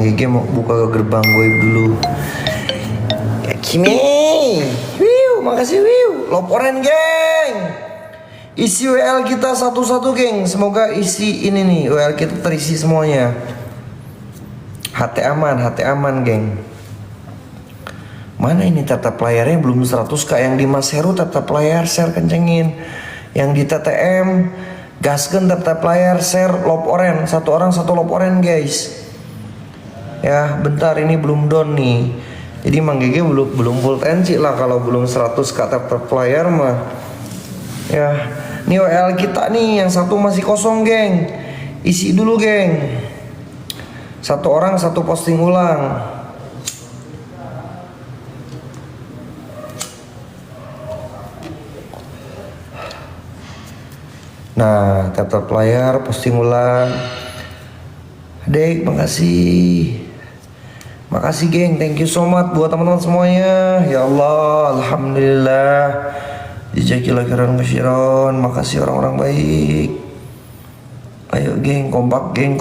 Gege mau buka gerbang goib dulu. Ya Kimi, wiu, makasih wiu. Loporen geng. Isi WL kita satu-satu geng. Semoga isi ini nih WL kita terisi semuanya. HT aman geng. Mana ini tetap layarnya belum 100k. Yang di Mas Heru tetap layar share kencengin. Yang di TTM gasken tetap layar share lop oren. Satu orang satu lop oren guys. Ya bentar ini belum down nih. Jadi Mang Gege belum full tensi lah kalau belum 100k tetap layar mah. Ya ini WL kita nih yang satu masih kosong geng. Isi dulu geng. Satu orang satu posting ulang. Nah, tap layar, posting ulang. Dek, makasih. Makasih geng, thank you so much buat teman-teman semuanya. Ya Allah, alhamdulillah. Jazakillah khairan musyiron. Makasih orang-orang baik. Ayo geng, kompak geng.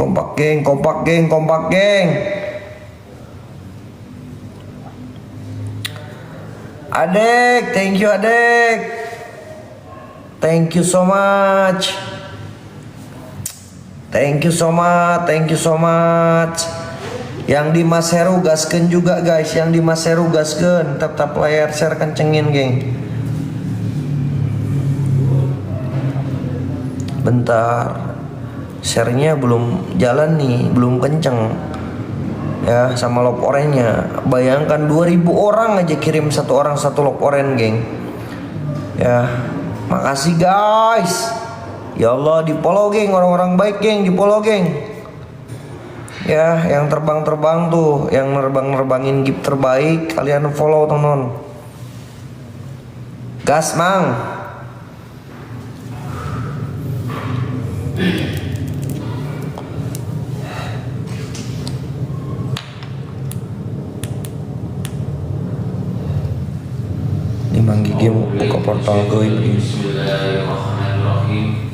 Adek, thank you adek. Thank you so much. Yang di Mas Heru gasken juga guys. Tap layar share kencengin geng. Bentar. Share-nya belum jalan nih, belum kenceng. Ya, sama lop orennya. Bayangkan 2000 orang aja kirim satu orang satu lop oren geng. Ya. Makasih guys. Ya Allah di follow geng, orang-orang baik geng, di follow geng. Ya yang terbang-terbang tuh, yang nerbangin gift terbaik, kalian follow teman. Gas mang. Mang Gigi mau buka portal goib ini. Bismillahirrahmanirrahim.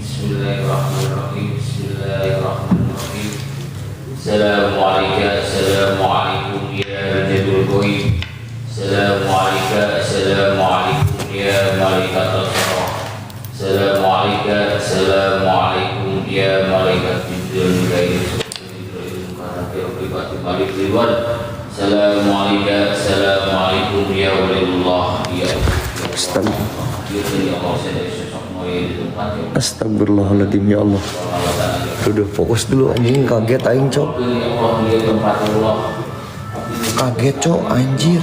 Assalamualaikum ya jadul goib. Assalamualaikum ya malaikat al-farah. Assalamualaikum ya malaikat jibril Assalamualaikum ya walillah ya Astagfirullahaladzim ya Allah. Udah fokus dulu anjing, kaget aing cok. Kaget cok anjir.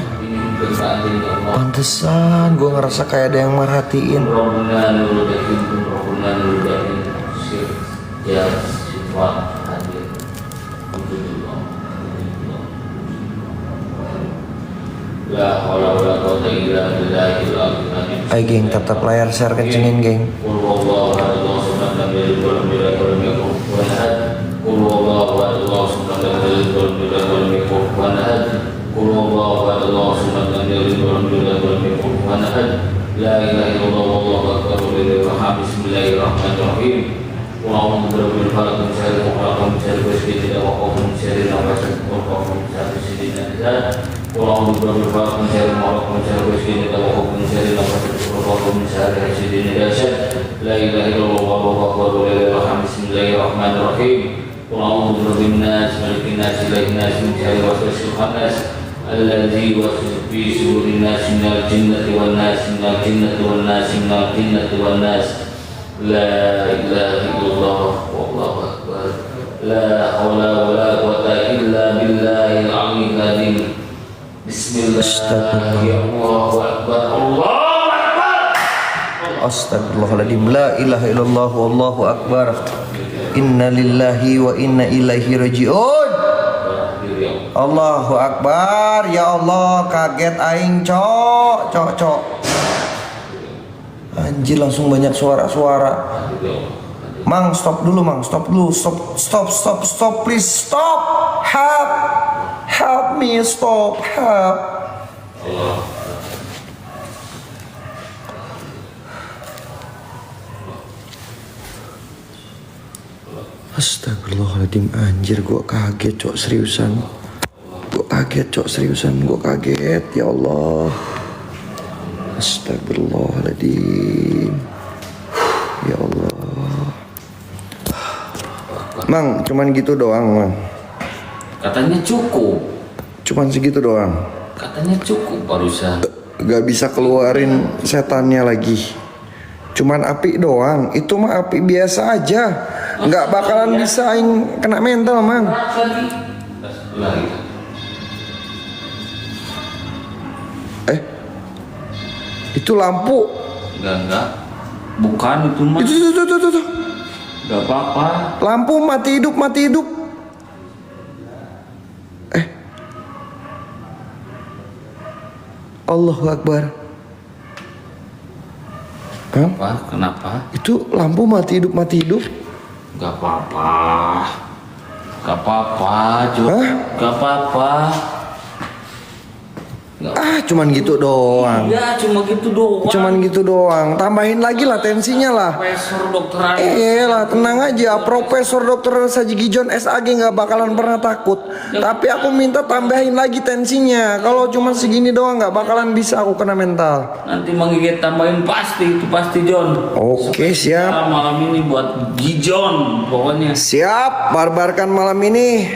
Pantesan gue ngerasa kayak ada yang merhatiin. Ayo geng, tetap layar share kencengin geng. الذي يوسوس في صدور الناس من الجنة والناس لا إله إلا الله والله أكبر لا حول ولا قوة إلا بالله العلي العظيم بسم الله يا الله أكبر الله أكبر Astagfirullahaladzim. La ilaha illallah wallahu akbar. Inna lillahi wa inna ilaihi raji'un. Allahu akbar. Ya Allah, kaget aing cok. Anjir langsung banyak suara-suara. Mang stop dulu mang, stop please stop. Help me stop. Astagfirullahaladzim, anjir gua kaget cok, seriusan. kaget cok, seriusan gue kaget. Ya Allah. Astagfirullahaladzim. Ya Allah. Mang, cuman gitu doang, Mang. Katanya cukup. Cuman segitu doang. Katanya cukup barusan. Gak bisa keluarin setannya lagi. Cuman api doang. Itu mah api biasa aja. Gak bakalan bisa kena mental, Mang. Itu lampu. Enggak. Bukan itu mah. Itu. Enggak apa-apa. Lampu mati hidup. Allahu Akbar. Hah? Apa? Kenapa? Itu lampu mati hidup. Enggak apa-apa. Enggak apa-apa, Jo. Hah? Enggak apa-apa. Cuman gitu doang. Iya, cuma gitu doang. Tambahin lagi lah tensinya lah. Profesor dokteran. Lah tenang aja. Profesor Dr. Haji Gijon SAG nggak bakalan pernah takut. Tapi aku minta tambahin lagi tensinya. Kalau cuma segini doang nggak bakalan bisa aku kena mental. Nanti menggigit tambahin itu pasti John. Oke, siap. Malam ini buat Gijon pokoknya. Siap, barbarkan malam ini.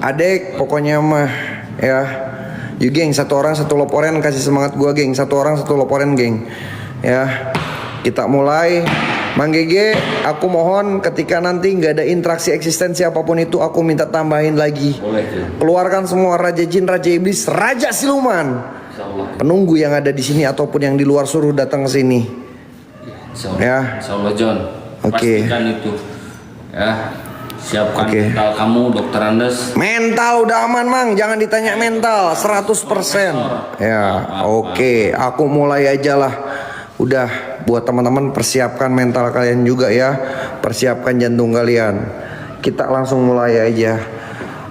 Adek pokoknya mah ya. Yuk geng, satu orang satu loporen, kasih semangat gua geng. Satu orang satu loporen geng. Ya, kita mulai. Mang Gege, aku mohon ketika nanti nggak ada interaksi eksistensi apapun itu, aku minta tambahin lagi. Boleh tuh. Keluarkan semua raja jin, raja iblis, raja siluman, penunggu yang ada di sini ataupun yang di luar suruh datang ke sini. Ya. Insya Allah John. Oke. Pastikan itu. Ya. Siapkan Oke. mental kamu, Dokter Andes. Mental udah aman, Mang. Jangan ditanya mental, 100%. Ya, oke. Aku mulai aja lah. Udah, buat teman-teman persiapkan mental kalian juga ya. Persiapkan jantung kalian. Kita langsung mulai aja.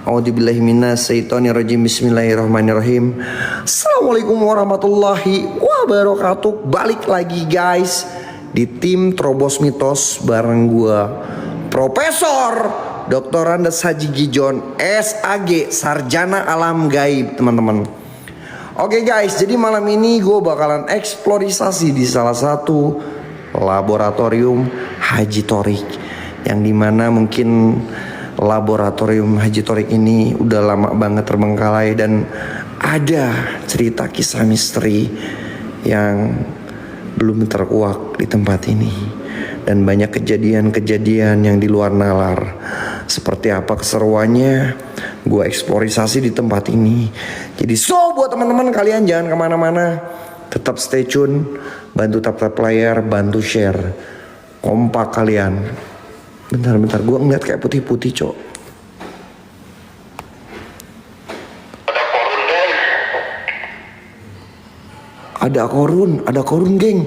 A'udzubillahi minasyaitonirrajim. Bismillahirrahmanirrahim. Assalamualaikum warahmatullahi wabarakatuh. Balik lagi guys di tim Terobos Mitos bareng gua Profesor Dr. Andes Haji Gijon SAG, Sarjana Alam Gaib, teman-teman. Oke guys, jadi malam ini gue bakalan eksplorisasi di salah satu laboratorium Haji Torik, yang dimana mungkin laboratorium Haji Torik ini udah lama banget terbengkalai dan ada cerita kisah misteri yang belum terkuak di tempat ini. Dan banyak kejadian-kejadian yang di luar nalar. Seperti apa keseruannya, gue eksplorisasi di tempat ini. Jadi buat teman-teman kalian jangan kemana-mana. Tetap stay tune. Bantu tap layar, bantu share. Kompak kalian. Bentar, gue ngeliat kayak putih-putih cok. Ada korun geng.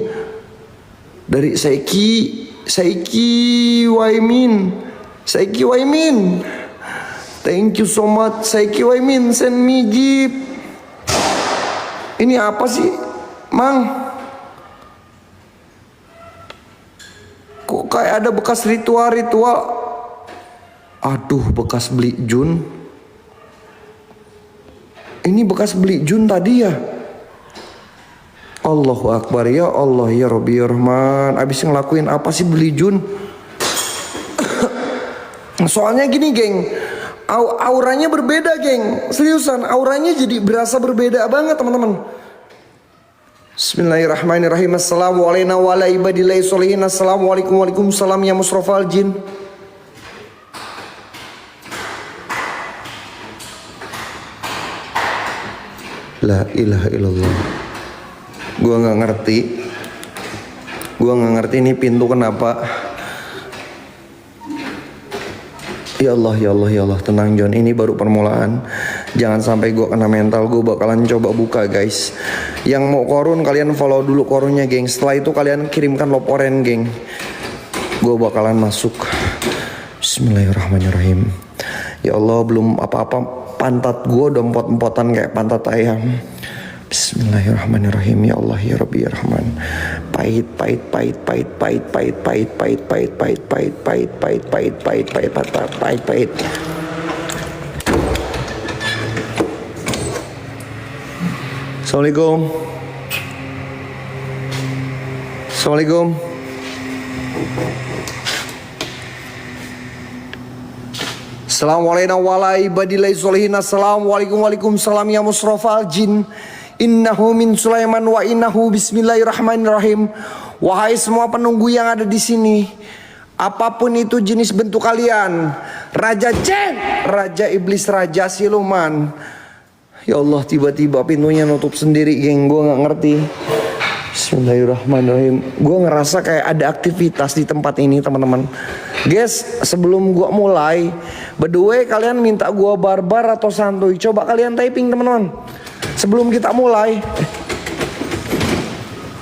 Dari Saiki Waimin. Thank you so much Saiki Waimin, send me gift. Ini apa sih, Mang? Kok kayak ada bekas ritual. Aduh, bekas beli Jun. Ini bekas beli Jun tadi ya. Allahu Akbar, ya Allah, ya Rabbi ya Rahman. Abis ngelakuin apa sih beli Jun? Soalnya gini geng, auranya berbeda geng. Seriusan, auranya jadi berasa berbeda banget teman-teman. Bismillahirrahmanirrahim. Assalamualaikum warahmatullahi wabarakatuh. Assalamualaikum waalaikumsalam ya musrofal jin. La ilaha illallah. Gua nggak ngerti ini pintu kenapa. Ya Allah, tenang John, ini baru permulaan. Jangan sampai gue kena mental. Gue bakalan coba buka guys. Yang mau korun kalian follow dulu korunnya geng. Setelah itu kalian kirimkan loporen geng. Gue bakalan masuk. Bismillahirrahmanirrahim. Ya Allah, belum apa-apa, pantat gue udah empot-empotan kayak pantat ayam. Bismillahirrahmanirrahim. Ya Allah, ya Rabbi ya Rahman. Pahit. Assalamualaikum. Assalamualaikum. Assalamualaikum Assalamualaikum waalaikumsalam ya musrafal jin. Innahu min Sulaiman wa innahu bismillahirrahmanirrahim. Wahai semua penunggu yang ada di sini, apapun itu jenis bentuk kalian, raja jin, raja iblis, raja siluman. Ya Allah, tiba-tiba pintunya nutup sendiri, geng. Gue nggak ngerti. Bismillahirrahmanirrahim. Gue ngerasa kayak ada aktivitas di tempat ini, teman-teman. Guys, sebelum gue mulai, by the way, kalian minta gue barbar atau santuy? Coba kalian typing, teman-teman. Sebelum kita mulai.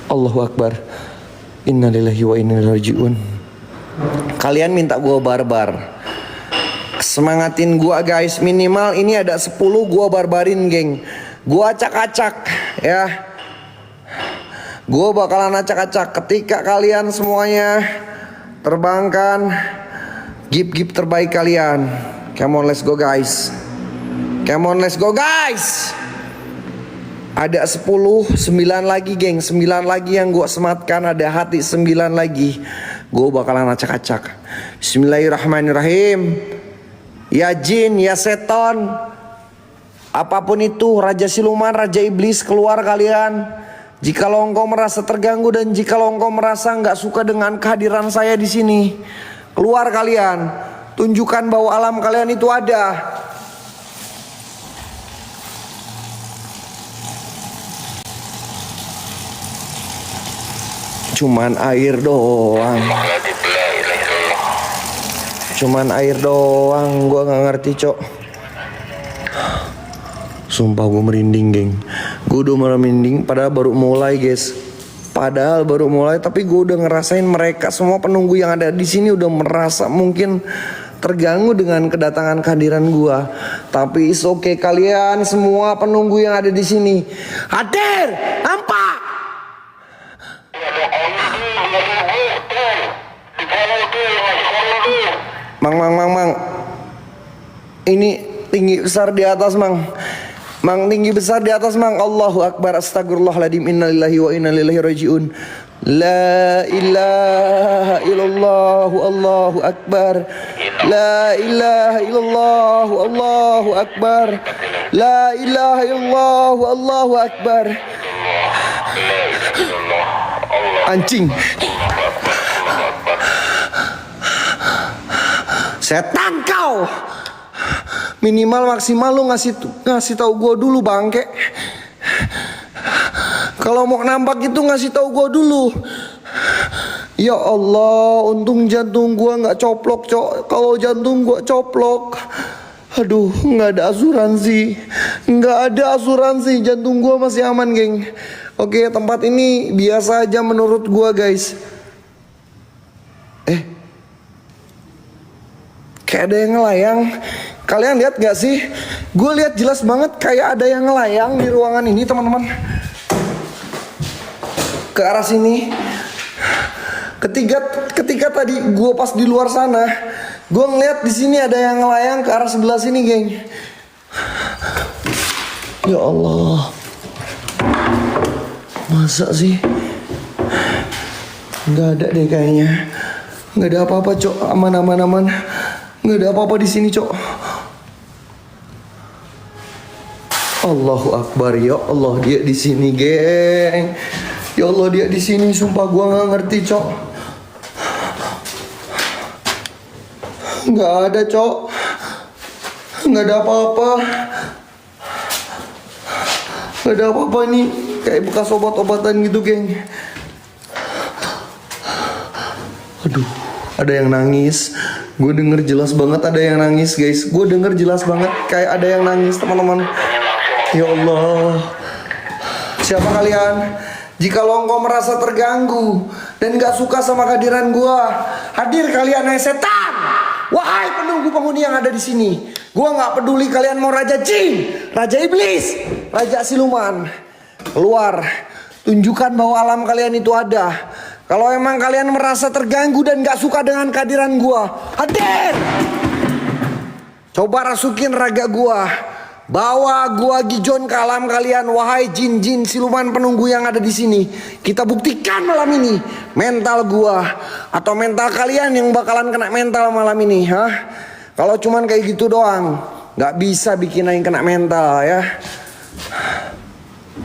Allahu Akbar. Innalillahi wa inna ilaihi raji'un. Kalian minta gue barbar. Semangatin gue, guys. Minimal ini ada 10 gue barbarin, geng. Gue acak-acak, ya. Gue bakalan acak-acak ketika kalian semuanya terbangkan gift-gift terbaik kalian. Come on, let's go, guys. Come on, let's go, guys. Ada 10, 9 lagi, geng. 9 lagi yang gue sematkan. Ada hati 9 lagi. Gue bakalan acak-acak. Bismillahirrahmanirrahim. Ya jin, ya seton, apapun itu, raja siluman, raja iblis, keluar kalian. Jikalau engkau merasa terganggu dan jikalau engkau merasa nggak suka dengan kehadiran saya di sini, keluar kalian. Tunjukkan bahwa alam kalian itu ada. Cuman air doang. Cuman air doang. Gue gak ngerti, cok. Sumpah gue merinding, geng. Gue udah merinding padahal baru mulai, guys. Padahal baru mulai, tapi gue udah ngerasain mereka semua penunggu yang ada di sini udah merasa mungkin terganggu dengan kedatangan kehadiran gue. Tapi it's okay, kalian semua penunggu yang ada di sini hadir, nampak. Mang. Ini tinggi besar di atas, Mang. Mang, tinggi besar di atas, Mang. Allahu Akbar. Astagfirullahaladzim. Innalillahi wa inna ilaihi raji'un. La ilaha illallah. Allahu Akbar. La ilaha illallah. Allahu Akbar. La ilaha illallah. Allahu Akbar. Anjing. Setan kau. Minimal maksimal lu ngasih tahu gue dulu, bangke. Kalau mau nampak itu ngasih tahu gue dulu. Ya Allah, untung jantung gue nggak coplok, cok. Kalau jantung gue coplok, aduh, nggak ada asuransi. Nggak ada asuransi, jantung gue masih aman, geng. Oke, tempat ini biasa aja menurut gue, guys. Kayak ada yang ngelayang. Kalian lihat gak sih? Gue lihat jelas banget kayak ada yang ngelayang di ruangan ini, teman-teman. Ke arah sini. Ketika tadi gue pas di luar sana, gue ngeliat di sini ada yang ngelayang ke arah sebelah sini, geng. Ya Allah. Masa sih? Gak ada deh kayaknya. Gak ada apa-apa, cok. Aman. Nggak ada apa-apa di sini, cok. Allahu Akbar, ya Allah, dia di sini, geng. Ya Allah, dia di sini. Sumpah gua nggak ngerti, cok. Nggak ada, cok. Nggak ada apa-apa. Nggak ada apa-apa ini. Kayak bekas obat-obatan gitu, geng. Aduh, ada yang nangis. Gue denger jelas banget ada yang nangis, guys. Gue denger jelas banget kayak ada yang nangis, teman-teman. Ya Allah. Siapa kalian? Jika lo engkau merasa terganggu dan gak suka sama kehadiran gue, hadir kalian, hai setan. Wahai penunggu penghuni yang ada di sini. Gue gak peduli kalian mau raja jin, raja iblis, raja siluman. Keluar. Tunjukkan bahwa alam kalian itu ada. Kalau emang kalian merasa terganggu dan gak suka dengan kehadiran gua, hadir. Coba rasukin raga gua. Bawa gua Gijon ke alam kalian, wahai jin-jin siluman penunggu yang ada di sini. Kita buktikan malam ini mental gua atau mental kalian yang bakalan kena mental malam ini, hah? Kalau cuman kayak gitu doang, nggak bisa bikin yang kena mental ya.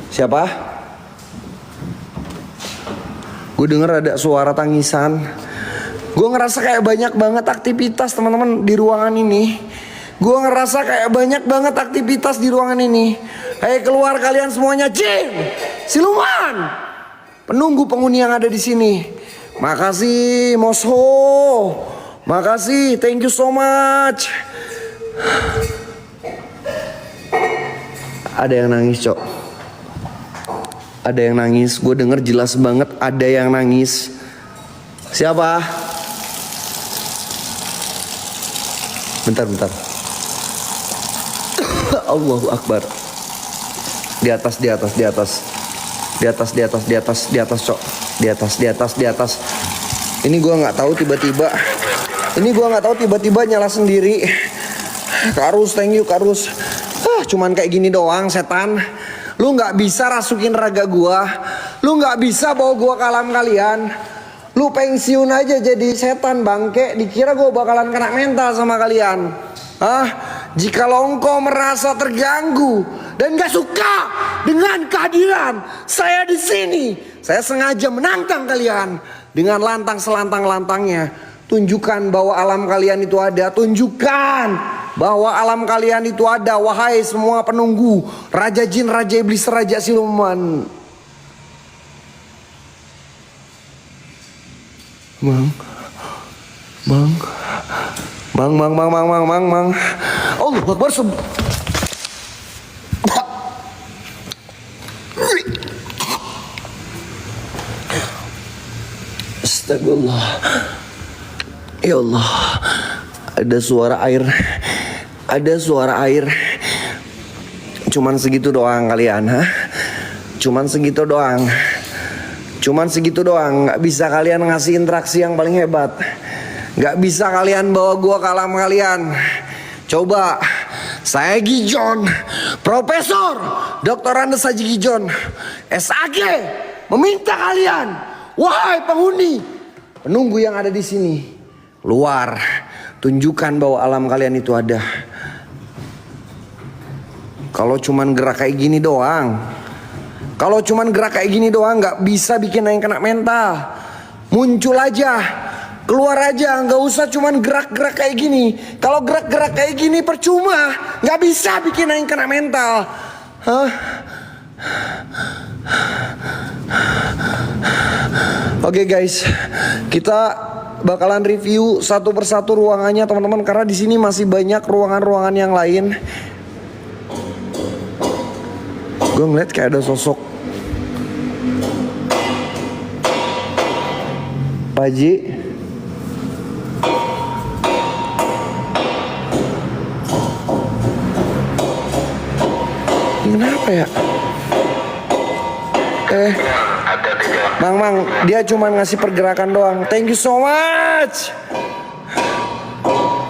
Siapa? Gue denger ada suara tangisan. Gue ngerasa kayak banyak banget aktivitas teman-teman di ruangan ini. Gue ngerasa kayak banyak banget aktivitas di ruangan ini. Hei keluar kalian semuanya, jin, siluman, penunggu penghuni yang ada di sini. Makasih Mosho, makasih, thank you so much. Ada yang nangis cok. Ada yang nangis, gue denger jelas banget ada yang nangis. Siapa? Bentar. Allahu Akbar. Di atas cok. Di atas. Ini gue nggak tahu tiba-tiba nyala sendiri. Karus, thank you Karus. Cuman kayak gini doang setan. Lu nggak bisa rasukin raga gua. Lu nggak bisa bawa gua ke alam kalian. Lu pensiun aja jadi setan bangke. Dikira gua bakalan kena mental sama kalian. Jikalau engkau merasa terganggu dan gak suka dengan kehadiran saya di sini, saya sengaja menantang kalian dengan lantang selantang-lantangnya. Tunjukkan bahwa alam kalian itu ada. Tunjukkan bahwa alam kalian itu ada, wahai semua penunggu, raja jin, raja iblis, raja siluman. Bang. Allahu Akbar. Astagfirullah. Ya Allah. Ada suara air. Cuman segitu doang kalian, ha? Cuman segitu doang. Gak bisa kalian ngasih interaksi yang paling hebat. Gak bisa kalian bawa gua ke alam kalian. Coba, saya Gijon, Profesor Dr. Andes Haji Gijon, SAG, meminta kalian, wahai penunggu yang ada di sini, keluar, tunjukkan bahwa alam kalian itu ada. Kalau cuman gerak kayak gini doang, nggak bisa bikin yang kena mental. Muncul aja, keluar aja, nggak usah cuman gerak-gerak kayak gini. Kalau gerak-gerak kayak gini percuma, nggak bisa bikin yang kena mental. Oke guys, kita bakalan review satu persatu ruangannya teman-teman, karena di sini masih banyak ruangan-ruangan yang lain. Gue ngeliat kayak ada sosok Pak Haji. Kenapa ya? Mang, dia cuma ngasih pergerakan doang. Thank you so much.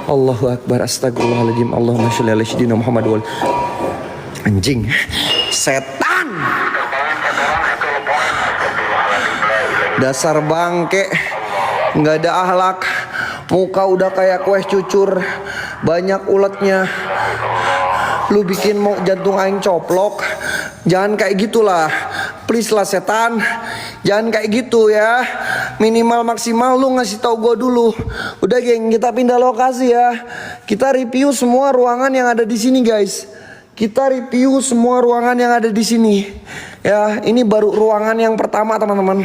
Allahu Akbar, astagfirullahaladzim. Allahumma sholli ala sayyidina Muhammad wal. Anjing, setan. Dasar bangke, nggak ada akhlak. Muka udah kayak kue cucur, banyak uletnya. Lu bikin mau jantung aing coplok. Jangan kayak gitulah. Please lah setan. Jangan kayak gitu ya. Minimal maksimal lu ngasih tahu gua dulu. Udah geng, kita pindah lokasi ya. Kita review semua ruangan yang ada di sini guys. Ya, ini baru ruangan yang pertama teman-teman.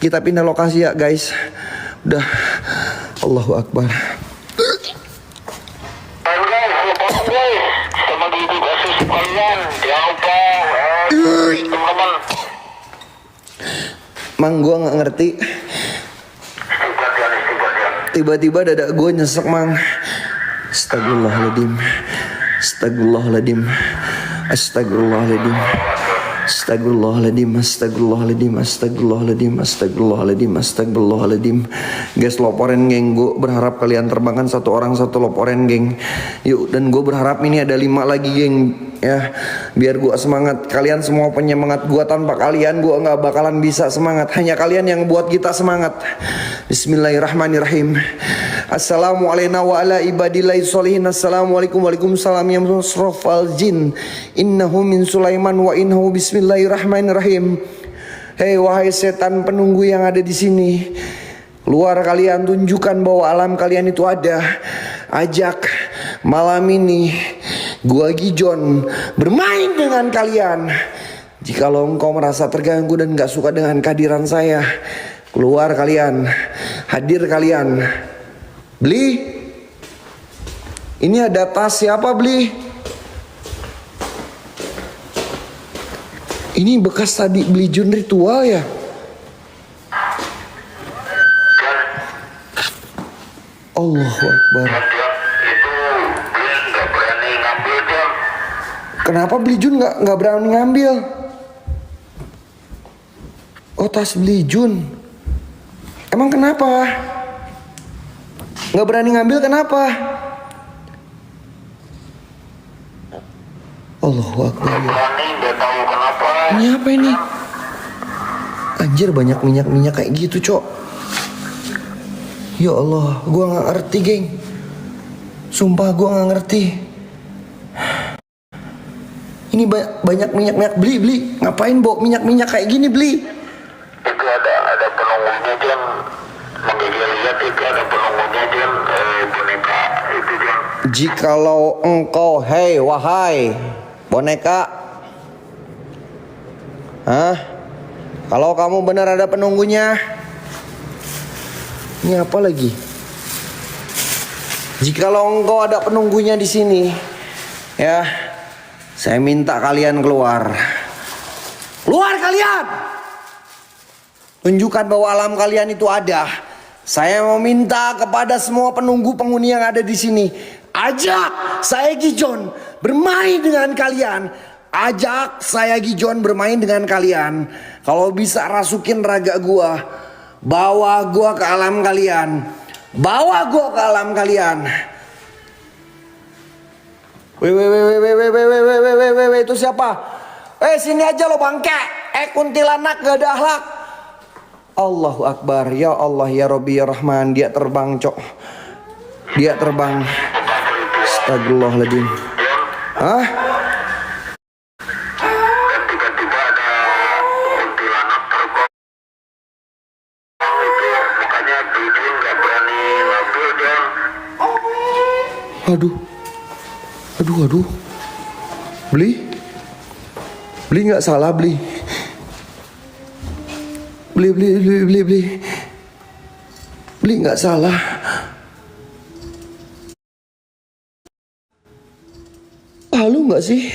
Kita pindah lokasi ya guys. Udah. Allahu Akbar. Mang, gue nggak ngerti. Tiba-tiba dada gue nyesek mang. Astagfirullahaladzim. Astagfirullahaladzim, astagfirullahaladzim, astagfirullahaladzim, astagfirullahaladzim, astagfirullahaladzim. Guys, loporen geng, gue berharap kalian terbangkan satu orang satu loporen geng. Yuk, dan gue berharap ini ada 5 lagi geng, ya. Biar gue semangat. Kalian semua penyemangat gue, tanpa kalian gue nggak bakalan bisa semangat. Hanya kalian yang buat kita semangat. Bismillahirrahmanirrahim. Assalamualaikum wa ala ibadillahi sholihin. Assalamualaikum waalaikumsalam ya musrofal jin. Innahu min Sulaiman wa innahu bismillahirrahmanirrahim. Hei wahai setan penunggu yang ada di sini, keluar kalian, tunjukkan bahwa alam kalian itu ada. Ajak malam ini gua Gijon bermain dengan kalian. Jikalau engkau merasa terganggu dan gak suka dengan kehadiran saya, keluar kalian, hadir kalian. Beli, ini ada tas siapa Beli? Ini bekas tadi beli jun ritual ya? Allahu Akbar. Kenapa beli jun nggak berani ngambil? Oh, tas beli jun. Emang kenapa? Nggak berani ngambil kenapa? Allahu Akbar. Ini apa ini? Anjir, banyak minyak-minyak kayak gitu, Cok. Ya Allah, gua nggak ngerti, geng. Sumpah gua nggak ngerti. Ini banyak minyak-minyak. Beli. Ngapain bawa minyak-minyak kayak gini, Beli? Itu ada penunggunya Jan. Lihat itu ada penunggunya Jan, boneka itu Jan. Jikalau engkau, hei wahai boneka, kalau kamu benar ada penunggunya, ini apa lagi? Jikalau engkau ada penunggunya di sini, ya, saya minta kalian keluar. Keluar kalian! Tunjukkan bahwa alam kalian itu ada. Saya meminta kepada semua penunggu penghuni yang ada di sini, ajak saya Gijon bermain dengan kalian. Ajak saya Gijon bermain dengan kalian. Kalau bisa rasukin raga gua, bawa gua ke alam kalian. Bawa gua ke alam kalian. Weh, itu siapa? Sini aja lo bangke. Kuntilanak gak ada akhlak. Allahu Akbar. Ya Allah, ya Rabbi, ya Rahman. Dia terbang, Cok. Dia terbang. Astagfirullahaladzim. Hah? Dan tiba-tiba ada kuntilanak terbang itu, makanya Gijon nggak berani ngambil Jan. Aduh. Beli nggak salah, Beli. Beli nggak salah. Halu nggak sih?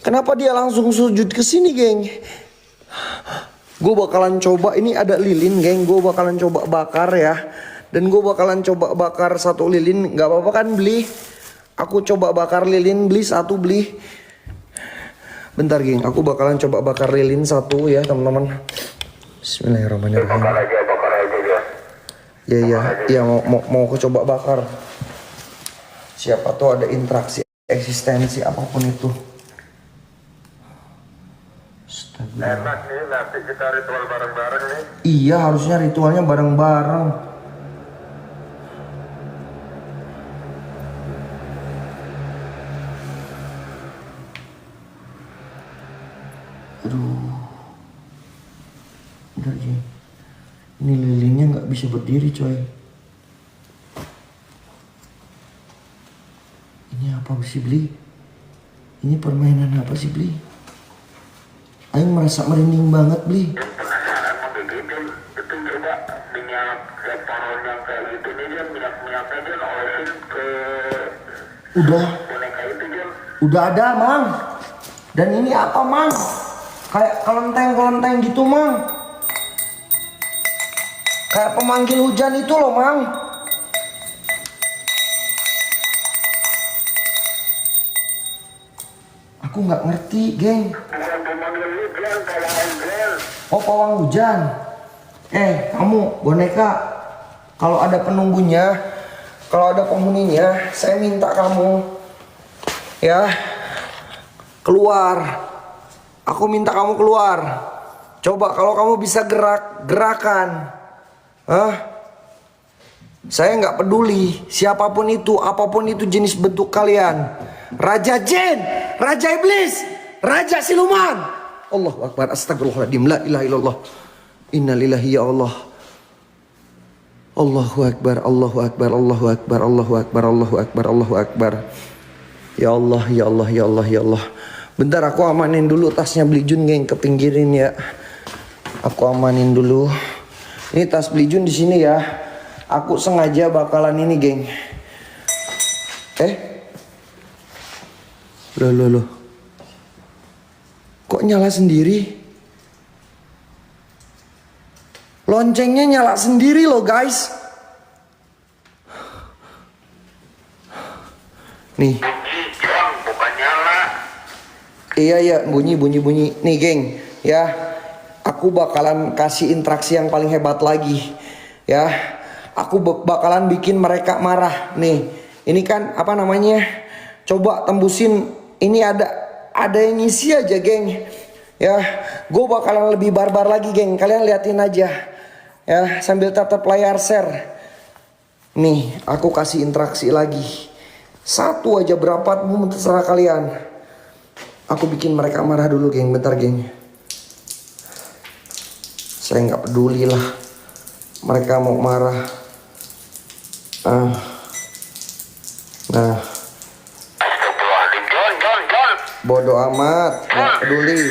Kenapa dia langsung sujud ke sini, geng? Gue bakalan coba, ini ada lilin, geng. Gue bakalan coba bakar ya. Dan gue bakalan coba bakar satu lilin. Nggak apa-apa kan, Beli? Aku coba bakar lilin, Beli satu, Beli. Bentar, geng. Aku bakalan coba bakar lilin satu ya, teman-teman. Bismillahirrahmanirrahim. Bakar aja Jan. Ya, mau aku coba bakar. Siapa tuh ada interaksi eksistensi apapun itu. Enak nih, nanti kita ritual bareng-bareng nih. Iya, harusnya ritualnya bareng-bareng. Aduh. Bentar, geng. Ini lilinnya nggak bisa berdiri, coy. Ini apa sih, Beli? Ini permainan apa sih, Beli? Aing merasa merinding banget, Beli. Penasaran sama begitu, itu coba minyak leparon yang kayak gitu nih Jan, minyak-minyaknya Jan olesin ke Udah boneka itu Jan. ada, Mang. Dan ini apa, Mang? Kayak kelenteng gitu, Mang. Kayak pemanggil hujan itu loh, Mang. Aku nggak ngerti, geng. Bukan manggil hujan kayak hujan. Oh, pawang hujan. Kamu boneka, kalau ada penunggunya, kalau ada penghuninya, saya minta kamu ya keluar. Aku minta kamu keluar. Coba kalau kamu bisa gerakan. Saya nggak peduli siapapun itu, apapun itu jenis bentuk kalian. Raja jin, raja iblis, raja siluman. Allahu akbar, astagfirullahaladzim, la ilaha illallah. Innalillahi ya Allah. Allahu akbar, Allahu akbar, Allahu akbar, Allahu akbar, Allahu akbar, Allahu akbar. Ya Allah, ya Allah, ya Allah, ya Allah. Bentar aku amanin dulu tasnya Beli Jun, geng, ke pinggirin ya. Aku amanin dulu. Ini tas Beli Jun di sini ya. Aku sengaja bakalan ini, geng. Loh. Kok nyala sendiri? Loncengnya nyala sendiri loh, guys. Nih. John, bukan nyala. Iya, bunyi. Nih, geng, ya. Aku bakalan kasih interaksi yang paling hebat lagi. Ya. Aku bakalan bikin mereka marah. Nih, ini kan apa namanya? Coba tembusin. Ini ada yang ngisi aja, geng. Ya, gue bakalan lebih barbar lagi, geng. Kalian liatin aja. Ya, sambil tatap layar share. Nih, aku kasih interaksi lagi. Satu aja berapa pun terserah kalian. Aku bikin mereka marah dulu, geng. Bentar, geng. Saya nggak peduli lah. Mereka mau marah. Nah. Bodoh amat, nggak peduli.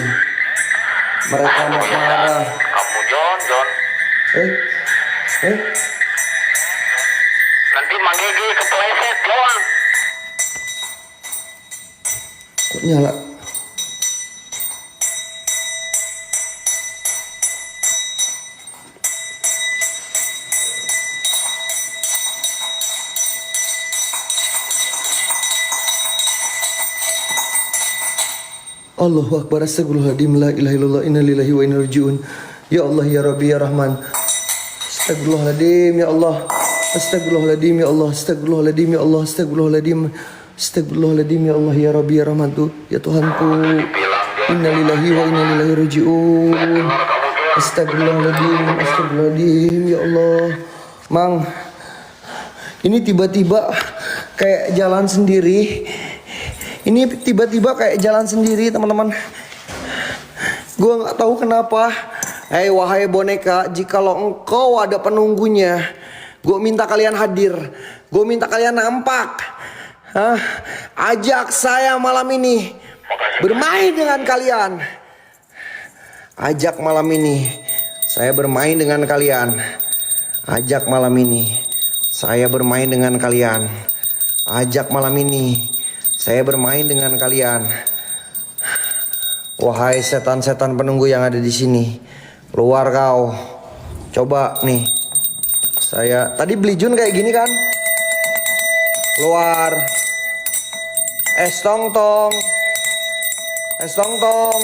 Mereka mau marah. Kamu John. Nanti manggil dia kepleset, John. Kok nyala? Allahu akbar, astagfirullahaladzim, la ilaha illallah, inna lillahi wa inna rajiun. Ya Allah, ya Rabbi, ya Rahman. Astagfirullahaladzim, ya Allah. Astagfirullahaladzim, ya Allah. Astagfirullahaladzim, ya Allah. Astagfirullahaladzim. Astagfirullahaladzim, ya Allah, ya Rabbi, ya Rahman tuh. Ya Tuhanku. Inna lillahi wa inna ilaihi rajiun. Astagfirullahaladzim, astagfirullahaladzim, ya Allah. Mang, ini tiba-tiba kayak jalan sendiri. Ini tiba-tiba kayak jalan sendiri, teman-teman. Gue nggak tahu kenapa. Wahai boneka, jikalau engkau ada penunggunya, gue minta kalian hadir. Gue minta kalian nampak. Ajak saya malam ini bermain dengan kalian. Ajak malam ini saya bermain dengan kalian. Ajak malam ini saya bermain dengan kalian. Ajak malam ini saya bermain dengan kalian. Wahai setan-setan penunggu yang ada di sini, keluar kau. Coba nih. Saya tadi Beli Jun kayak gini kan? Keluar. Es tong tong. Es tong tong.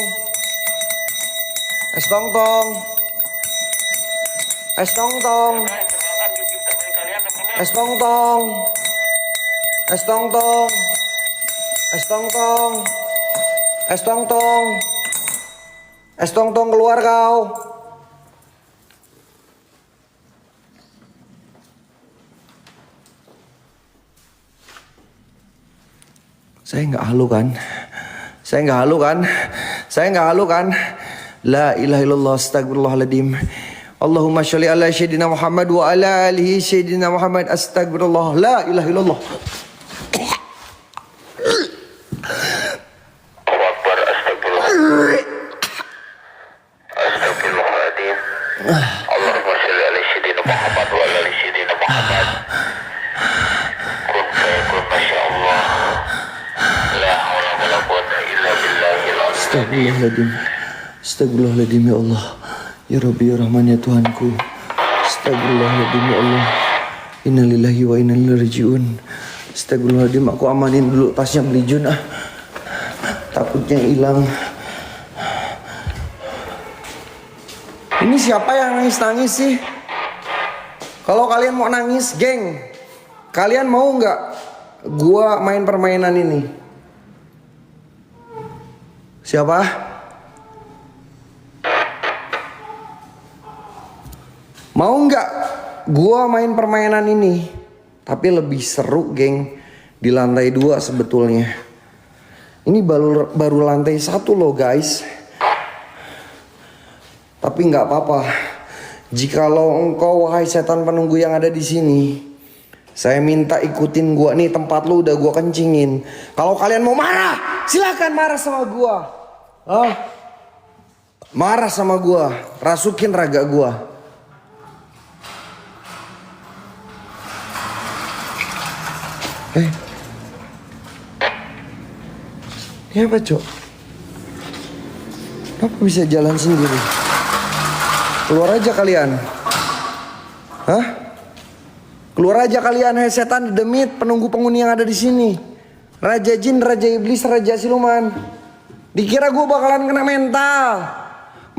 Es tong tong. Es tong tong. Es tong tong. Es tong tong. Es tong tong. Es tong tong. Es tong tong, keluar kau. Saya nggak halu kan? Saya nggak halu kan? Saya nggak halu kan? La ilaha illallah, astagfirullahaladzim. Allahumma sholli ala sayyidina Muhammad wa ala alihi sayyidina Muhammad. Astagfirullah. La ilaha illallah. Allahumma sholli ala sayyidina Muhammad wa ala ali sayyidina Muhammad. Kun fayakun, masyaallah. La haula wala quwwata illa billahil azim. Astagfirullahaladzim. Astagfirullahaladzim, ya Allah. Ya Rabbi, ya Rahman, ya Tuhanku. Astagfirullahaladzim, ya Allah. Innalillahi wa inna ilaihi rajiun. Astagfirullahaladzim, aku amanin dulu tasnya Beli Jun. Takutnya hilang. Ini siapa yang nangis-nangis sih? Kalau kalian mau nangis, geng, kalian mau nggak gua main permainan ini? Siapa? Mau nggak gua main permainan ini? Tapi lebih seru, geng, di lantai 2 sebetulnya. Ini baru lantai 1 loh, guys. Tapi nggak apa-apa. Jikalau engkau wahai setan penunggu yang ada di sini, saya minta ikutin gua nih, tempat lu udah gua kencingin. Kalau kalian mau marah, silakan marah sama gua. Marah sama gua, rasukin raga gua. Ini apa, Cok? Kenapa bisa jalan sendiri? Keluar aja kalian. Hah? Keluar aja kalian, hai setan demit, penunggu penghuni yang ada di sini. Raja jin, raja iblis, raja siluman. Dikira gue bakalan kena mental.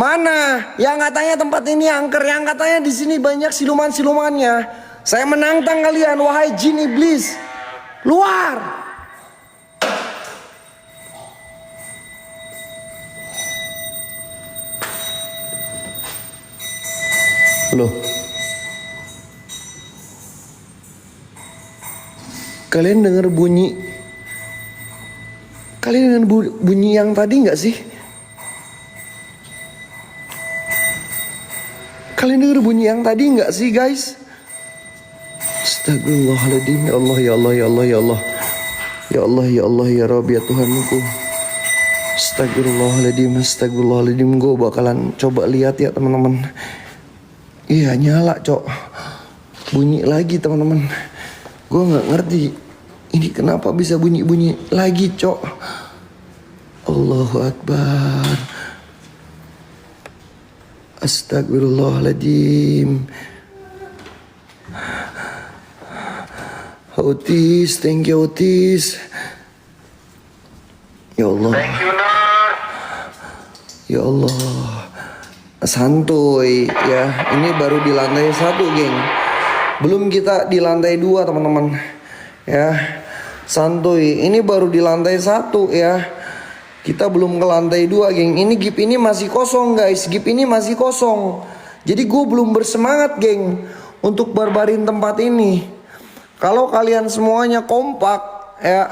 Mana? Yang katanya tempat ini angker, yang katanya di sini banyak siluman-silumannya. Saya menantang kalian, wahai jin iblis. Luar! Loh, kalian dengar bunyi? Kalian dengar bunyi yang tadi nggak sih? Kalian dengar bunyi yang tadi nggak sih, guys? Astagfirullahaladzim, ya Allah, ya Allah, ya Allah, ya Allah, ya Allah, ya Allah, ya Rabbi, ya Tuhanku. Astagfirullahaladzim, astagfirullahaladzim. Gue bakalan coba lihat ya, teman-teman. Iya, nyala, Cok. Bunyi lagi, teman-teman. Gue nggak ngerti ini kenapa bisa bunyi-bunyi lagi, Cok. Allahu Akbar. Astagfirullahaladzim. Otis, thank you, Otis. Ya Allah. Thank you, Nur. Ya Allah. Santuy ya, ini baru di lantai 1, geng. Belum kita di lantai 2, teman-teman. Ya, santuy. Ini baru di lantai 1 ya. Kita belum ke lantai 2, geng. Ini gip ini masih kosong, guys. Gip ini masih kosong. Jadi gue belum bersemangat, geng, untuk barbarin tempat ini. Kalau kalian semuanya kompak ya,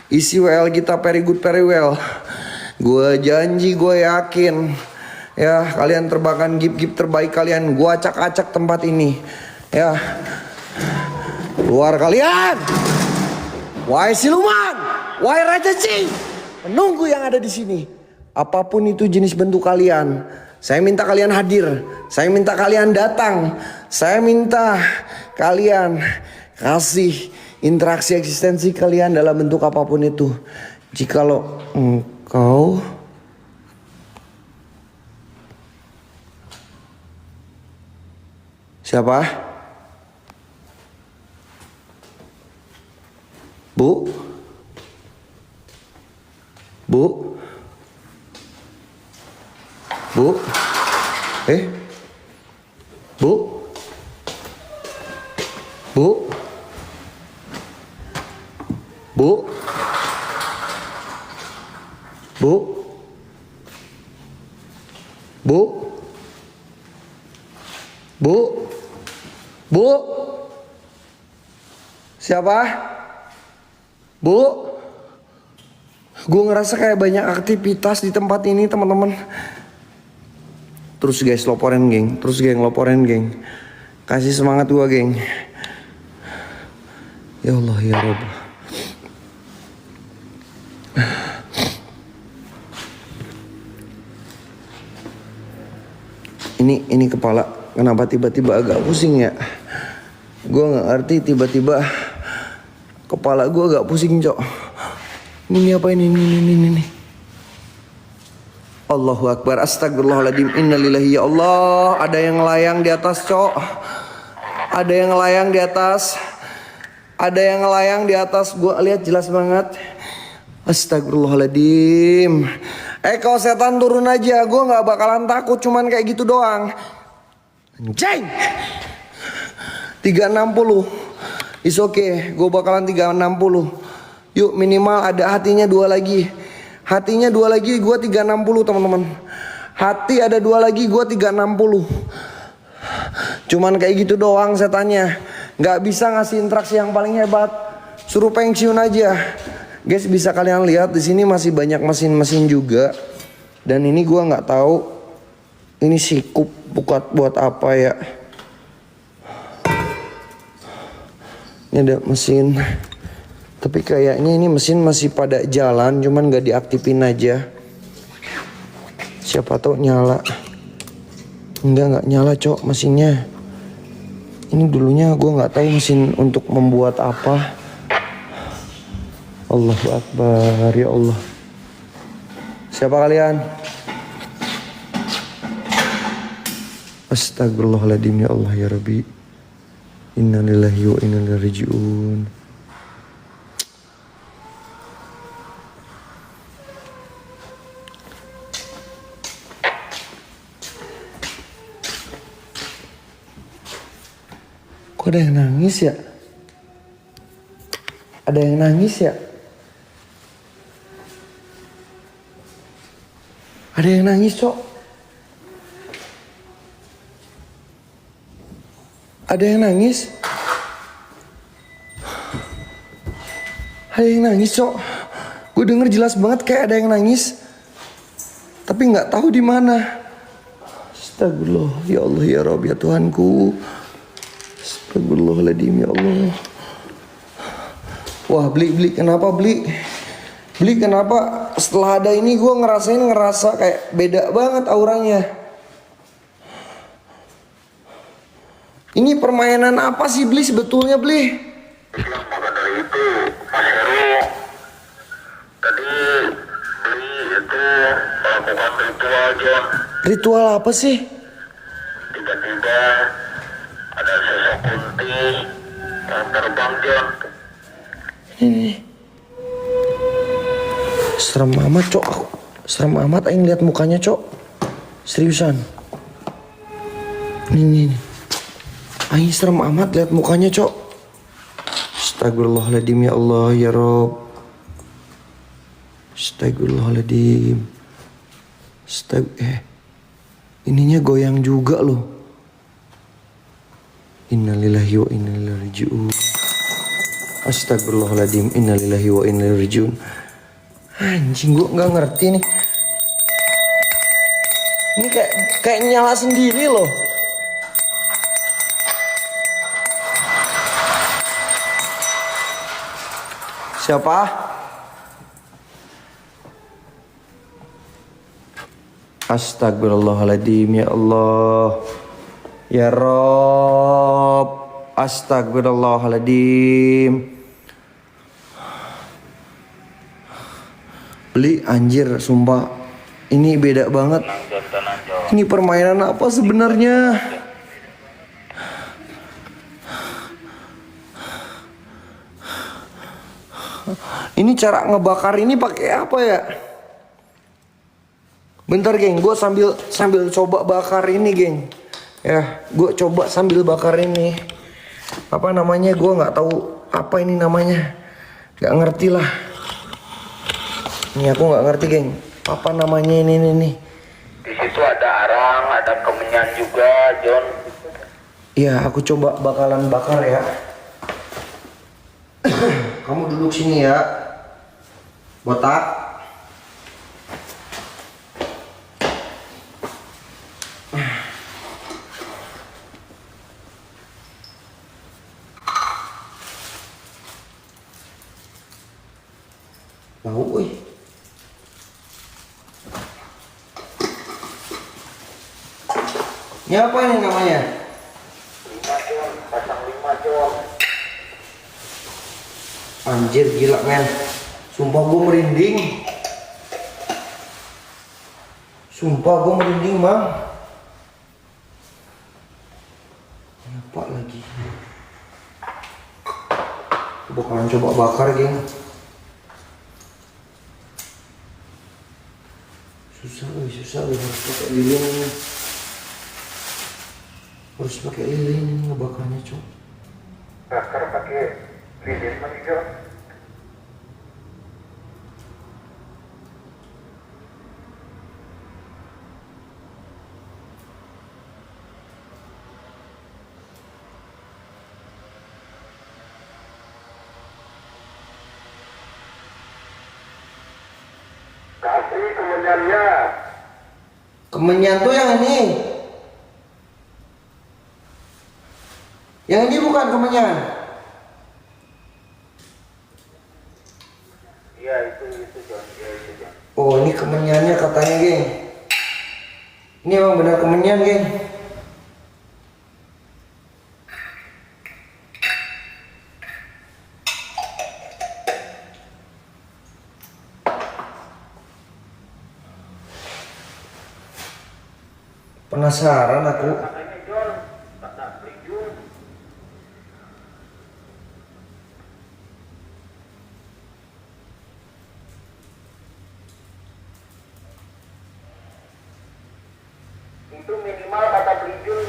isi WL kita very good very well. Gue janji, gue yakin ya, kalian terbangkan gip-gip terbaik kalian. Gue acak-acak tempat ini ya. Keluar kalian, wahai siluman, wahai raja jin, penunggu yang ada di sini. Apapun itu jenis bentuk kalian, saya minta kalian hadir. Saya minta kalian datang. Saya minta kalian kasih interaksi eksistensi kalian dalam bentuk apapun itu. Jikalau engkau siapa? Bu? Bu? Bu? Bu? Bu? Bu? Bu? Bu? Bu? Bu? Siapa? Bu? Gue ngerasa kayak banyak aktivitas di tempat ini, teman-teman. Terus guys, loporen geng. Terus geng, loporen geng. Kasih semangat gue, geng. Ya Allah, ya Rabb. Ini kepala kenapa tiba-tiba agak pusing ya? Gue nggak ngerti, tiba-tiba kepala gue agak pusing, Cok. Ini apa ini? Ini. Allahu Akbar, astagfirullahaladzim, innalillahi, ya Allah. Ada yang layang di atas, Cok. Ada yang layang di atas. Ada yang layang di atas. Gue lihat jelas banget. Astagfirullahaladzim. Kalau setan turun aja, gue nggak bakalan takut, cuman kayak gitu doang. Anjing. 360. Is okay, gue bakalan 360. Yuk minimal ada hatinya 2 lagi. Hatinya 2 lagi, gue 360 teman-teman. Hati ada 2 lagi, gue 360. Cuman kayak gitu doang setannya. Nggak bisa ngasih interaksi yang paling hebat. Suruh pensiun aja. Guys, bisa kalian lihat di sini masih banyak mesin-mesin juga. Dan ini gua nggak tahu ini sikup buat apa ya. Ini ada mesin. Tapi kayaknya ini mesin masih pada jalan, cuman nggak diaktifin aja. Siapa tahu nyala. Enggak nyala cok mesinnya. Ini dulunya gue nggak tahu mesin untuk membuat apa. Allahu Akbar, ya Allah. Siapa kalian? Astagfirullahaladzim, ya Allah, ya Rabbi. Innalillahi wa inna ilaihi raji'un. Kok ada yang nangis ya? Ada yang nangis ya? Ada yang nangis, Cok. Ada yang nangis. Ada yang nangis, Cok. Gue denger jelas banget kayak ada yang nangis. Tapi nggak tahu di mana. Astagfirullah, ya Allah, ya Rabb, ya Tuhanku. Astagfirullahaladzim, ya Allah. Wah, beli kenapa beli? Beli kenapa? Setelah ada ini gue ngerasa kayak beda banget auranya. Ini permainan apa sih beli sebetulnya beli? Maka dari itu Mas Heru tadi beli itu melakukan ritual John. Ritual apa sih? Tiba-tiba ada sosok kunti yang terbang John. Ini serem amat, Cok. Serem amat aing lihat mukanya, Cok. Seriusan. Ini. Aing serem amat lihat mukanya, Cok. Astagfirullahaladzim, ya Allah, ya Rabb. Astagfirullahaladzim. Ininya goyang juga loh. Innalillahi wa inna ilaihi raji'un. Astagfirullahaladzim, innalillahi wa inna ilaihi raji'un. Anjing, gue nggak ngerti nih. Ini kayak nyala sendiri loh. Siapa? Astagfirullahaladzim, ya Allah, ya Rabb. Astagfirullahaladzim. Beli anjir, sumpah. Ini beda banget. Ini permainan apa sebenarnya? Ini cara ngebakar ini pakai apa ya? Bentar geng, gue sambil coba bakar ini geng. Ya, gue coba sambil bakar ini. Apa namanya? Gue nggak tahu apa ini namanya. Gak ngerti lah. Ini aku nggak ngerti geng. Apa namanya ini? Di situ ada arang, ada kemenyan juga John. Iya, aku coba bakalan bakar ya. Kamu duduk sini ya, botak. Bau, wih. Ini apa ini namanya? 5 John, pasang 5 John. Anjir, gila men. Sumpah gue merinding. Bang. Apa lagi? Bakalan coba bakar geng. susah gue harus pakai lilin ini. Harus pakai lilin ini ngebakarnya cok. Bakar pakai lilin mah hijau. Kasih kemenyannya. Kemenyan tuh yang ini. Yang ini bukan kemenyan. Iya itu John, iya itu John. Oh ini kemenyannya katanya geng. Ini emang benar kemenyan geng. Penasaran aku. Katanya John, tak beli John. Itu minimal kata beli John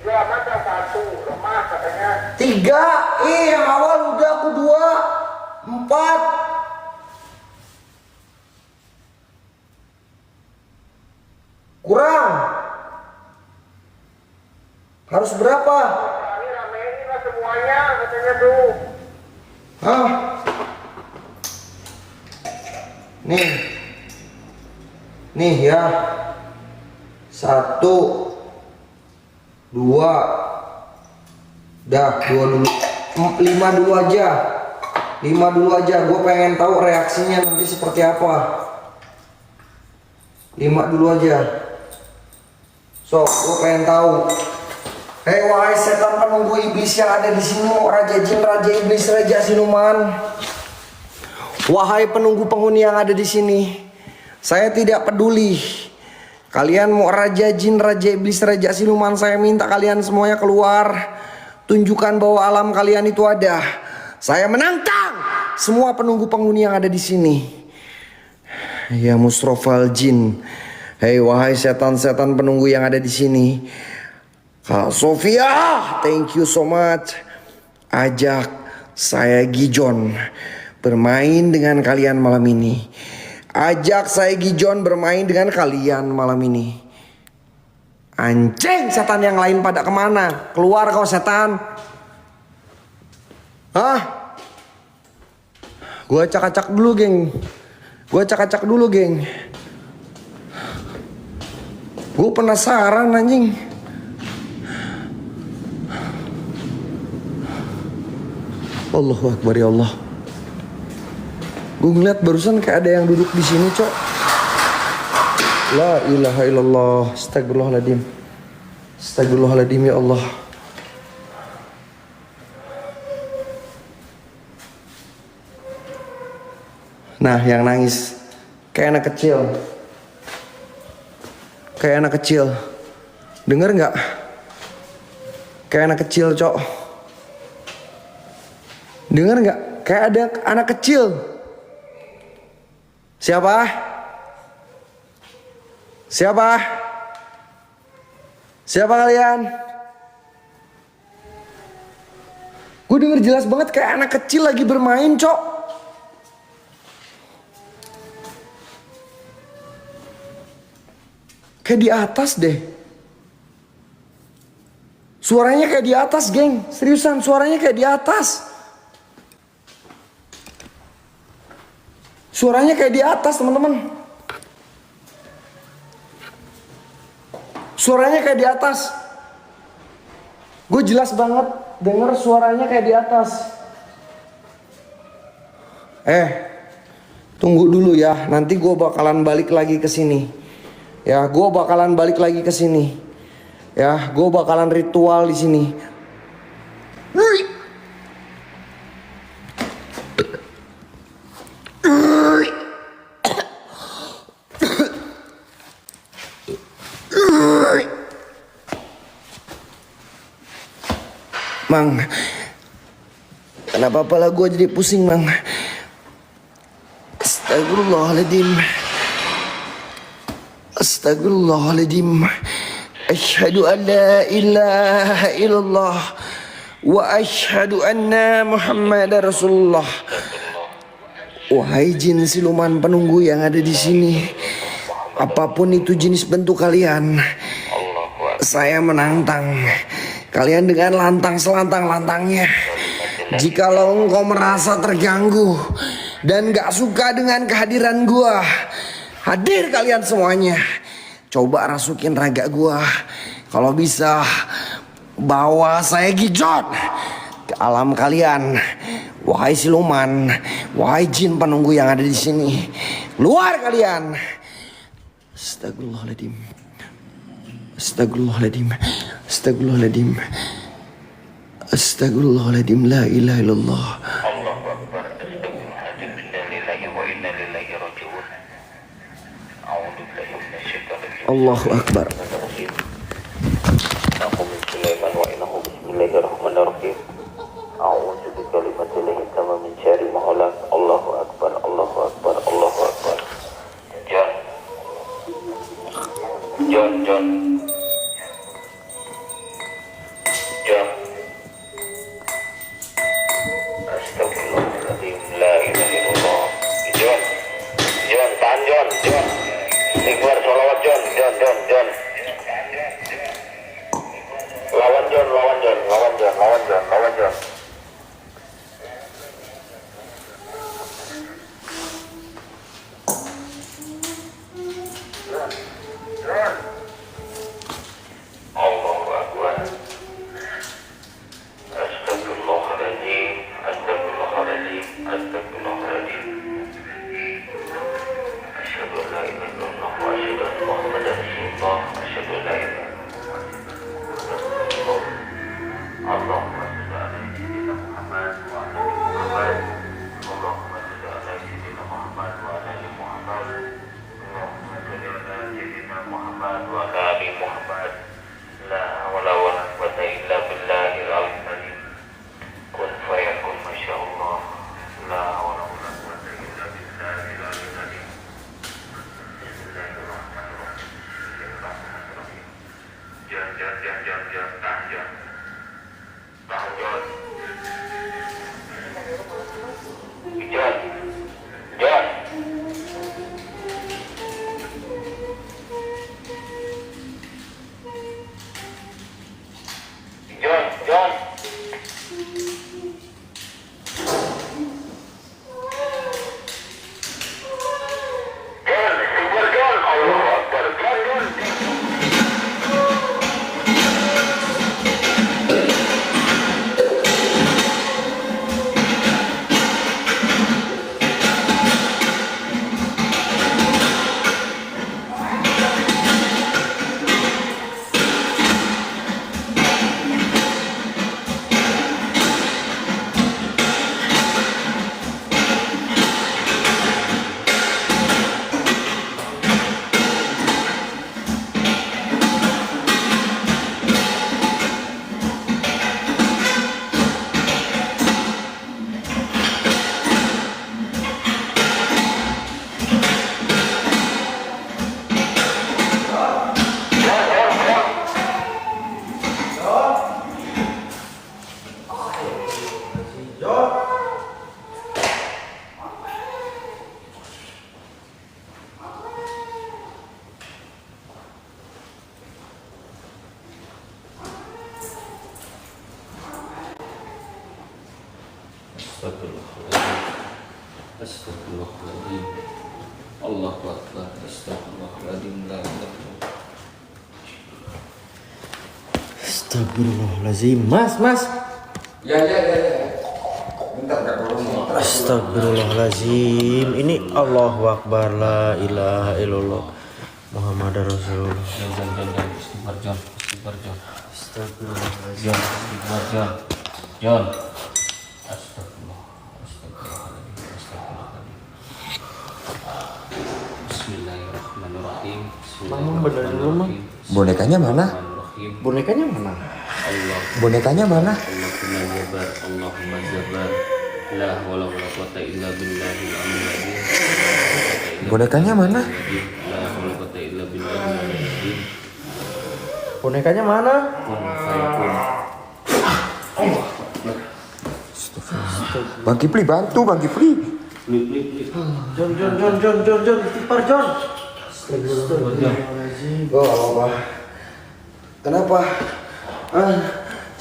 3 masa 1 lemah katanya. 3, yang awal udah aku 2, 4. Kurang. Harus berapa? Ini ramein lah semuanya katanya tuh. Hah? Nih. Nih ya. 1 2. Dah, 2 dulu. 5 dulu aja. 5 dulu aja. Gue pengen tahu reaksinya nanti seperti apa. 5 dulu aja. So, gue pengen tahu. Hei wahai setan penunggu iblis yang ada di sini, raja jin, raja iblis, raja siluman. Wahai penunggu penghuni yang ada di sini, saya tidak peduli. Kalian mau raja jin, raja iblis, raja siluman, saya minta kalian semuanya keluar. Tunjukkan bahwa alam kalian itu ada. Saya menantang semua penunggu penghuni yang ada di sini. Ya Musrofal Jin. Hei wahai setan-setan penunggu yang ada di sini. Kak Sofia, thank you so much. Ajak saya Gijon bermain dengan kalian malam ini. Ajak saya Gijon bermain dengan kalian malam ini. Anjing, setan yang lain pada kemana? Keluar kau setan. Hah? Gua acak-acak dulu geng. Gue penasaran anjing. Allahu Akbar ya Allah. Gue ngeliat barusan kayak ada yang duduk di sini, cok. La ilaha illallah. Astagfirullahaladzim. Astagfirullahaladzim ya Allah. Nah, yang nangis kayak anak kecil. Kayak anak kecil. Dengar nggak? Kayak anak kecil, cok. Dengar nggak? Kayak ada anak kecil. Siapa? Siapa? Siapa kalian? Gue denger jelas banget kayak anak kecil lagi bermain, cok. Kayak di atas deh. Suaranya kayak di atas, geng. Seriusan, suaranya kayak di atas. Suaranya kayak di atas, teman-teman. Suaranya kayak di atas. Gue jelas banget denger suaranya kayak di atas. Tunggu dulu ya. Nanti gue bakalan balik lagi ke sini. Ya, gue bakalan balik lagi ke sini. Ya, gue bakalan ritual di sini. Mang, kenapa pala gue jadi pusing, Mang? Astagfirullahaladzim. Astagfirullahaladzim. Asyhadu an la ilaha illallah wa asyhadu anna Muhammadar Rasulullah. Wahai jin siluman penunggu yang ada di sini, apapun itu jenis bentuk kalian, saya menantang kalian dengan lantang selantang-lantangnya. Jikalau engkau merasa terganggu dan gak suka dengan kehadiran gua, hadir kalian semuanya. Coba rasukin raga gua. Kalau bisa bawa saya gijot ke alam kalian. Wahai siluman, wahai jin penunggu yang ada di sini, keluar kalian. Astagfirullahaladzim. Astagfirullahaladzim. Astagfirullahaladzim. Astagfirullahaladzim. La ilaha illallah. Allahu Akbar. Astagfirullahaladzim. Innalillahi wa inna ilaihi raji'un. A'udzu billahi minasyaitonir rajim. Allahu Akbar. Aku min Sulaiman wa innahu bismillahirrahmanirrahim. A'udzu bikalimatillahi tamma min syarri ma khalaq. Allahu Akbar. Allahu Akbar. Allahu Akbar. John. Astagfirullahaladzim. La ilaha illallah. John. Tahan John. Istighfar, sholawat John. Lawan John. Allahu Akbar. Astagfirullahaladzim. Asyhadu an la ilaha illallah wa asyhadu anna Muhammadar Rasulullah. Asyhadu an la ilaha illallah. Allahumma shalli ala sayyidina Muhammad wa ala ali Muhammad. Allahumma shalli ala sayyidina Muhammad wa ala ali Muhammad. Allahumma shalli ala sayyidina Muhammad wa ala ali Muhammad. La hawla wa la quwwata illa billahil aliyyil azim. Kun fayakun masyaallah. La hawla wa la quwwata illa billahil aliyyil azim. Bismillahirrahmanirrahim. Jangan. John. Allahu Akbar. John. Astagfirullahaladzim. Allahu Akbar. Astagfirullahaladzim. La ilaha illallah. Astagfirullahaladzim. Mas. Ya. Bentar Kak, kalau Astagfirullahaladzim. Ini Allahu Akbar. La ilaha illallah Muhammadar Rasulullah. John. Istighfar John. Astagfirullahaladzim. John. Bismillahirrahmanirrahim. Mama bener dulu, Mam. bonekanya mana? Bonekanya mana? Bonekanya mana? Allahumma zabar. La hawla wala quwwata illa billahil aliyyil azim. Bonekanya mana? La hawla wala quwwata illa billah. Bonekanya mana? Bang Kipli bantu, Bang Kipli. John, istighfar John. Oh, apa? Kenapa?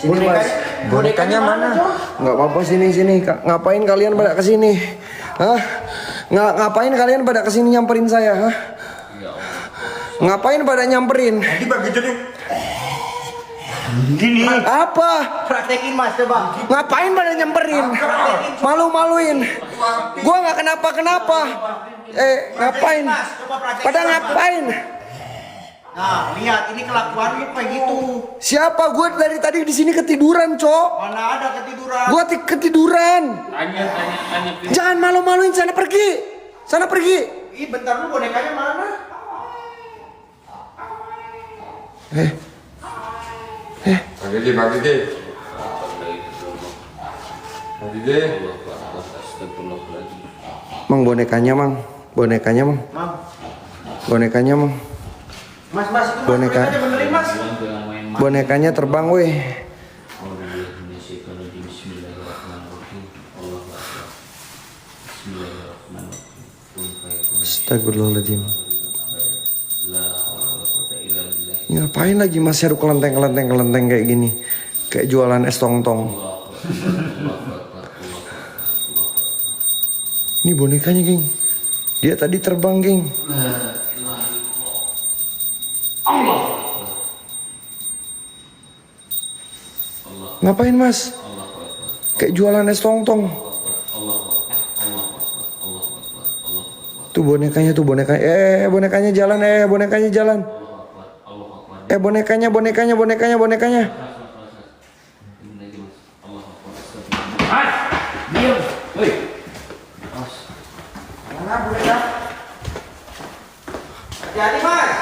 Sini Mas. Bonekanya mana? Nggak apa-apa, sini. Ngapain kalian pada kesini? Hah? Ngapain kalian pada kesini nyamperin saya? Hah? Ngapain pada nyamperin? Tadi Bang Gijon yang Gini. Apa? Praktekin Mas, coba. Ngapain pada nyamperin? Malu-maluin. Gua nggak kenapa-kenapa. Ngapain? Pada ngapain? Nah, lihat ini kelakuan lu kayak gitu. Siapa? Gue dari tadi di sini ketiduran, Cok. Mana ada ketiduran? Gue ketiduran. Tanya. Jangan malu-maluin, sana pergi. Ih, bentar lu bonekanya mana? Bang Gigi. Mang, bonekanya, Mang. Mam. Mas, itu Boneka. bonekanya benerin Mas. Bonekanya terbang, weh. Astagfirullahaladzim. Ngapain lagi Mas Heru kelenteng kayak gini? Kayak jualan es tong-tong. Ini bonekanya, geng. Dia tadi terbang, geng. Ngapain Mas? Kayak jualan es tong-tong. Tuh bonekanya. Bonekanya jalan. Bonekanya. Mana boneka? Hati-hati Mas.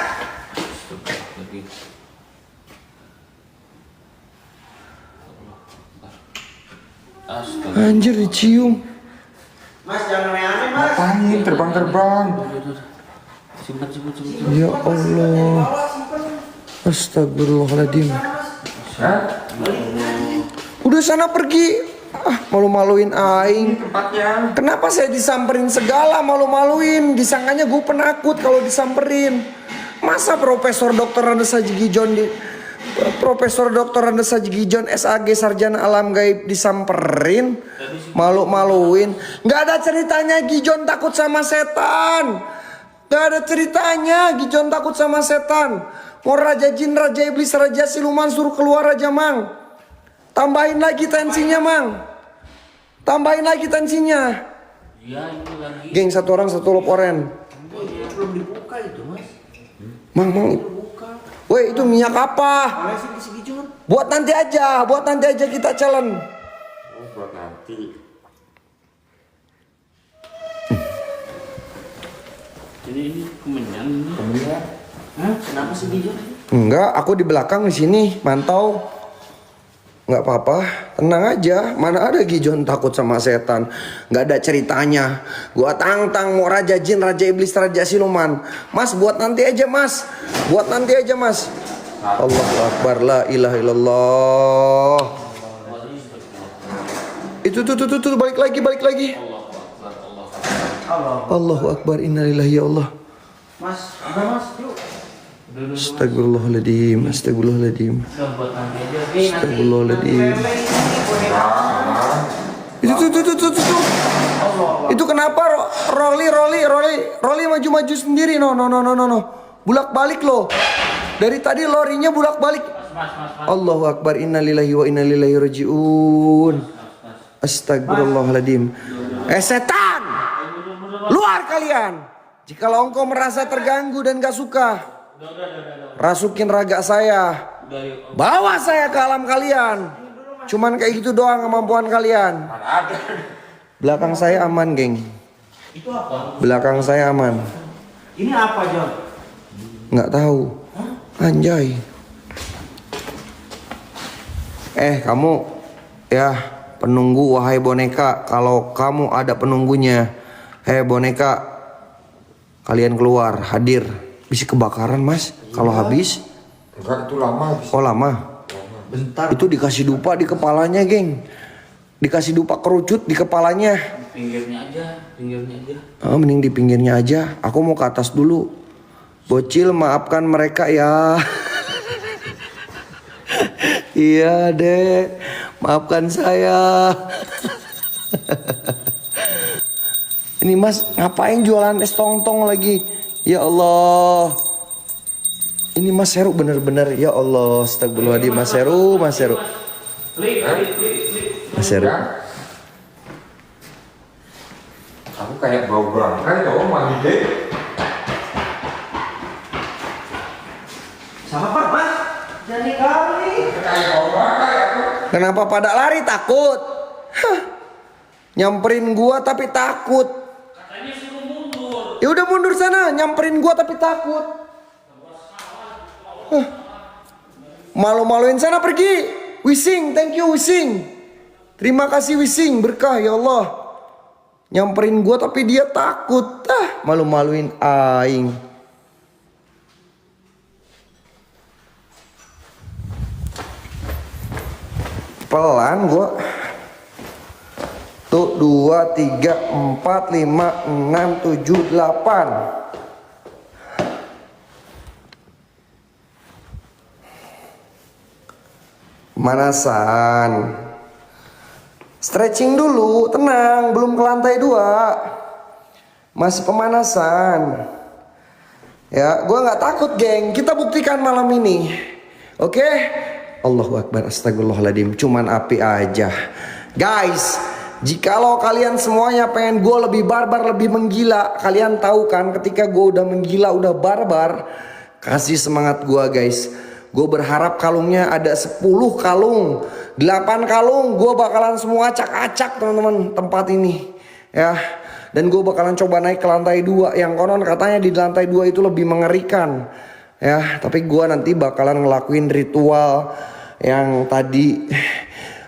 Anjir, dicium. Mas jangan aneh-aneh Mas. Ngapain terbang-terbang? Simpan. Ya Allah. Astagfirullahaladzim. Udah sana pergi. Malu-maluin aing. Tempatnya. Kenapa saya disamperin segala, malu-maluin? Disangkanya gue penakut kalau disamperin. Masa Profesor Dr. Andes Haji Gijon SAG Sarjana Alam Gaib disamperin, malu-maluin. Nggak ada ceritanya Gijon takut sama setan. Nggak ada ceritanya Gijon takut sama setan. Mau raja jin, raja iblis, raja siluman suruh keluar aja, Mang. Tambahin lagi tensinya, Mang. Tambahin lagi tensinya. Iya, ini lagi. Geng, satu orang satu lop oren. Belum dibuka itu Mas. Mang. Woi, itu minyak apa? Olesin di sini John. Buat nanti aja kita challenge. Oh, buat nanti. Ini kemenyan ini. Hah? Kenapa sih John? Enggak, aku di belakang di sini mantau. Enggak apa-apa, tenang aja. Mana ada Gijon takut sama setan? Enggak ada ceritanya. Gua tantang mau raja jin, raja iblis, raja siluman. Mas, buat nanti aja, Mas. Allahu Akbar, la ilaha illallah. Itu tuh balik lagi. Allahu Akbar, innalillahi ya Allah. Mas, udah Mas, yuk. Astagfirullahaladzim. Itu kenapa Rolly maju sendiri? No. Bulak balik loh. Dari tadi lorinya bulak balik. Allahu Akbar, innalillahi wa inna ilaihi rajiun. Astagfirullahaladzim. Setan, luar kalian. Jikalau engkau merasa terganggu dan gak suka, rasukin raga saya, bawa saya ke alam kalian. Cuman kayak gitu doang kemampuan kalian. Belakang saya aman, geng. Itu apa? Belakang saya aman. Ini apa John? Nggak tahu. Anjay. Kamu ya penunggu, wahai boneka. Kalau kamu ada penunggunya, boneka, kalian keluar, hadir. Bisa kebakaran, Mas. Kalau habis Enggak, itu lama habis. Oh lama. Bentar. Itu dikasih dupa di kepalanya, geng. Dikasih dupa kerucut di kepalanya. Pinggirnya aja. Mending di pinggirnya aja. Aku mau ke atas dulu. Bocil, maafkan mereka ya. Iya, Dek. Maafkan saya. Ini Mas ngapain jualan es tong-tong lagi? Ya Allah. Ini Mas Heru bener-bener, ya Allah, astagfirullahaladzim. Mas Heru. Mas Heru. Aku kayak bau bangkai tau mandi deh. Sabar Mas. Jadi kali. Kayak bau bangkai aku. Kenapa pada lari? Takut. Hah. Nyamperin gua tapi takut. Katanya suruh mundur. Ya udah mundur sana, nyamperin gua tapi takut. Hah. Malu-maluin sana pergi. Wising, thank you Wising. Terima kasih Wising, berkah ya Allah. Nyamperin gua tapi dia takut. Malu-maluin aing. Pelan gua. Tuh 2, 3, 4, 5, 6, 7, 8. Pemanasan. Stretching dulu, tenang, belum ke lantai 2. Masih pemanasan. Ya, gua nggak takut, geng. Kita buktikan malam ini. Oke? Allahu Akbar, astagfirullahaladzim. Cuman api aja. Guys, jikalau kalian semuanya pengen gue lebih barbar, lebih menggila, kalian tahu kan ketika gue udah menggila, udah barbar, kasih semangat gue guys. Gue berharap kalungnya ada 10 kalung, 8 kalung. Gue bakalan semua acak-acak teman-teman tempat ini ya. Dan gue bakalan coba naik ke lantai 2. Yang konon katanya di lantai 2 itu lebih mengerikan ya. Tapi gue nanti bakalan ngelakuin ritual yang tadi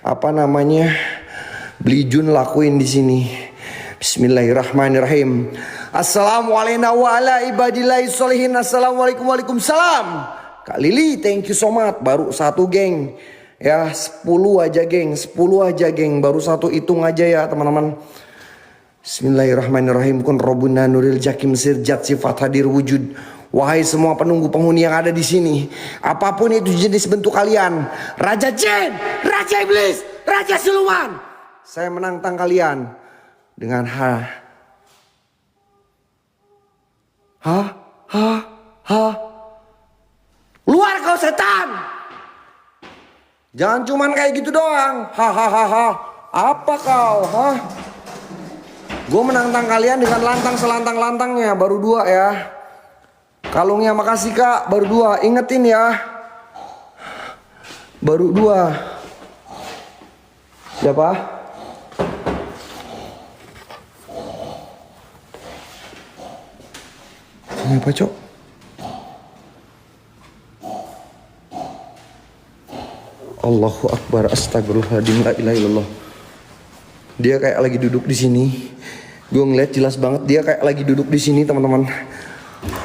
apa namanya Beli Jun lakuin di sini. Bismillahirrahmanirrahim. Assalamualaikum warahmatullahi wabarakatuh. Assalamualaikum waalaikumsalam. Kak Lili, thank you so much. Baru 1 geng. Ya 10 aja geng. 10 aja geng. Baru 1 hitung aja ya teman-teman. Bismillahirrahmanirrahim. Kun Robuna Nuril Jakim Sirjat Sifat Hadir Wujud. Wahai semua penunggu penghuni yang ada di sini, apapun itu jenis bentuk kalian, Raja Jin, Raja Iblis, Raja Siluman, saya menantang kalian dengan ha. Luar kau setan. Jangan cuman kayak gitu doang. Apa kau? Gue menantang kalian dengan lantang selantang-lantangnya. Baru 2 ya. Kalungnya makasih kak. Baru 2. Ingetin ya. Baru 2. Siapa? Ini apa cok? Allahu Akbar, astagfirullahaladzim, la ilaha illallah. Dia kayak lagi duduk di sini. Gue ngeliat jelas banget dia kayak lagi duduk di sini teman-teman.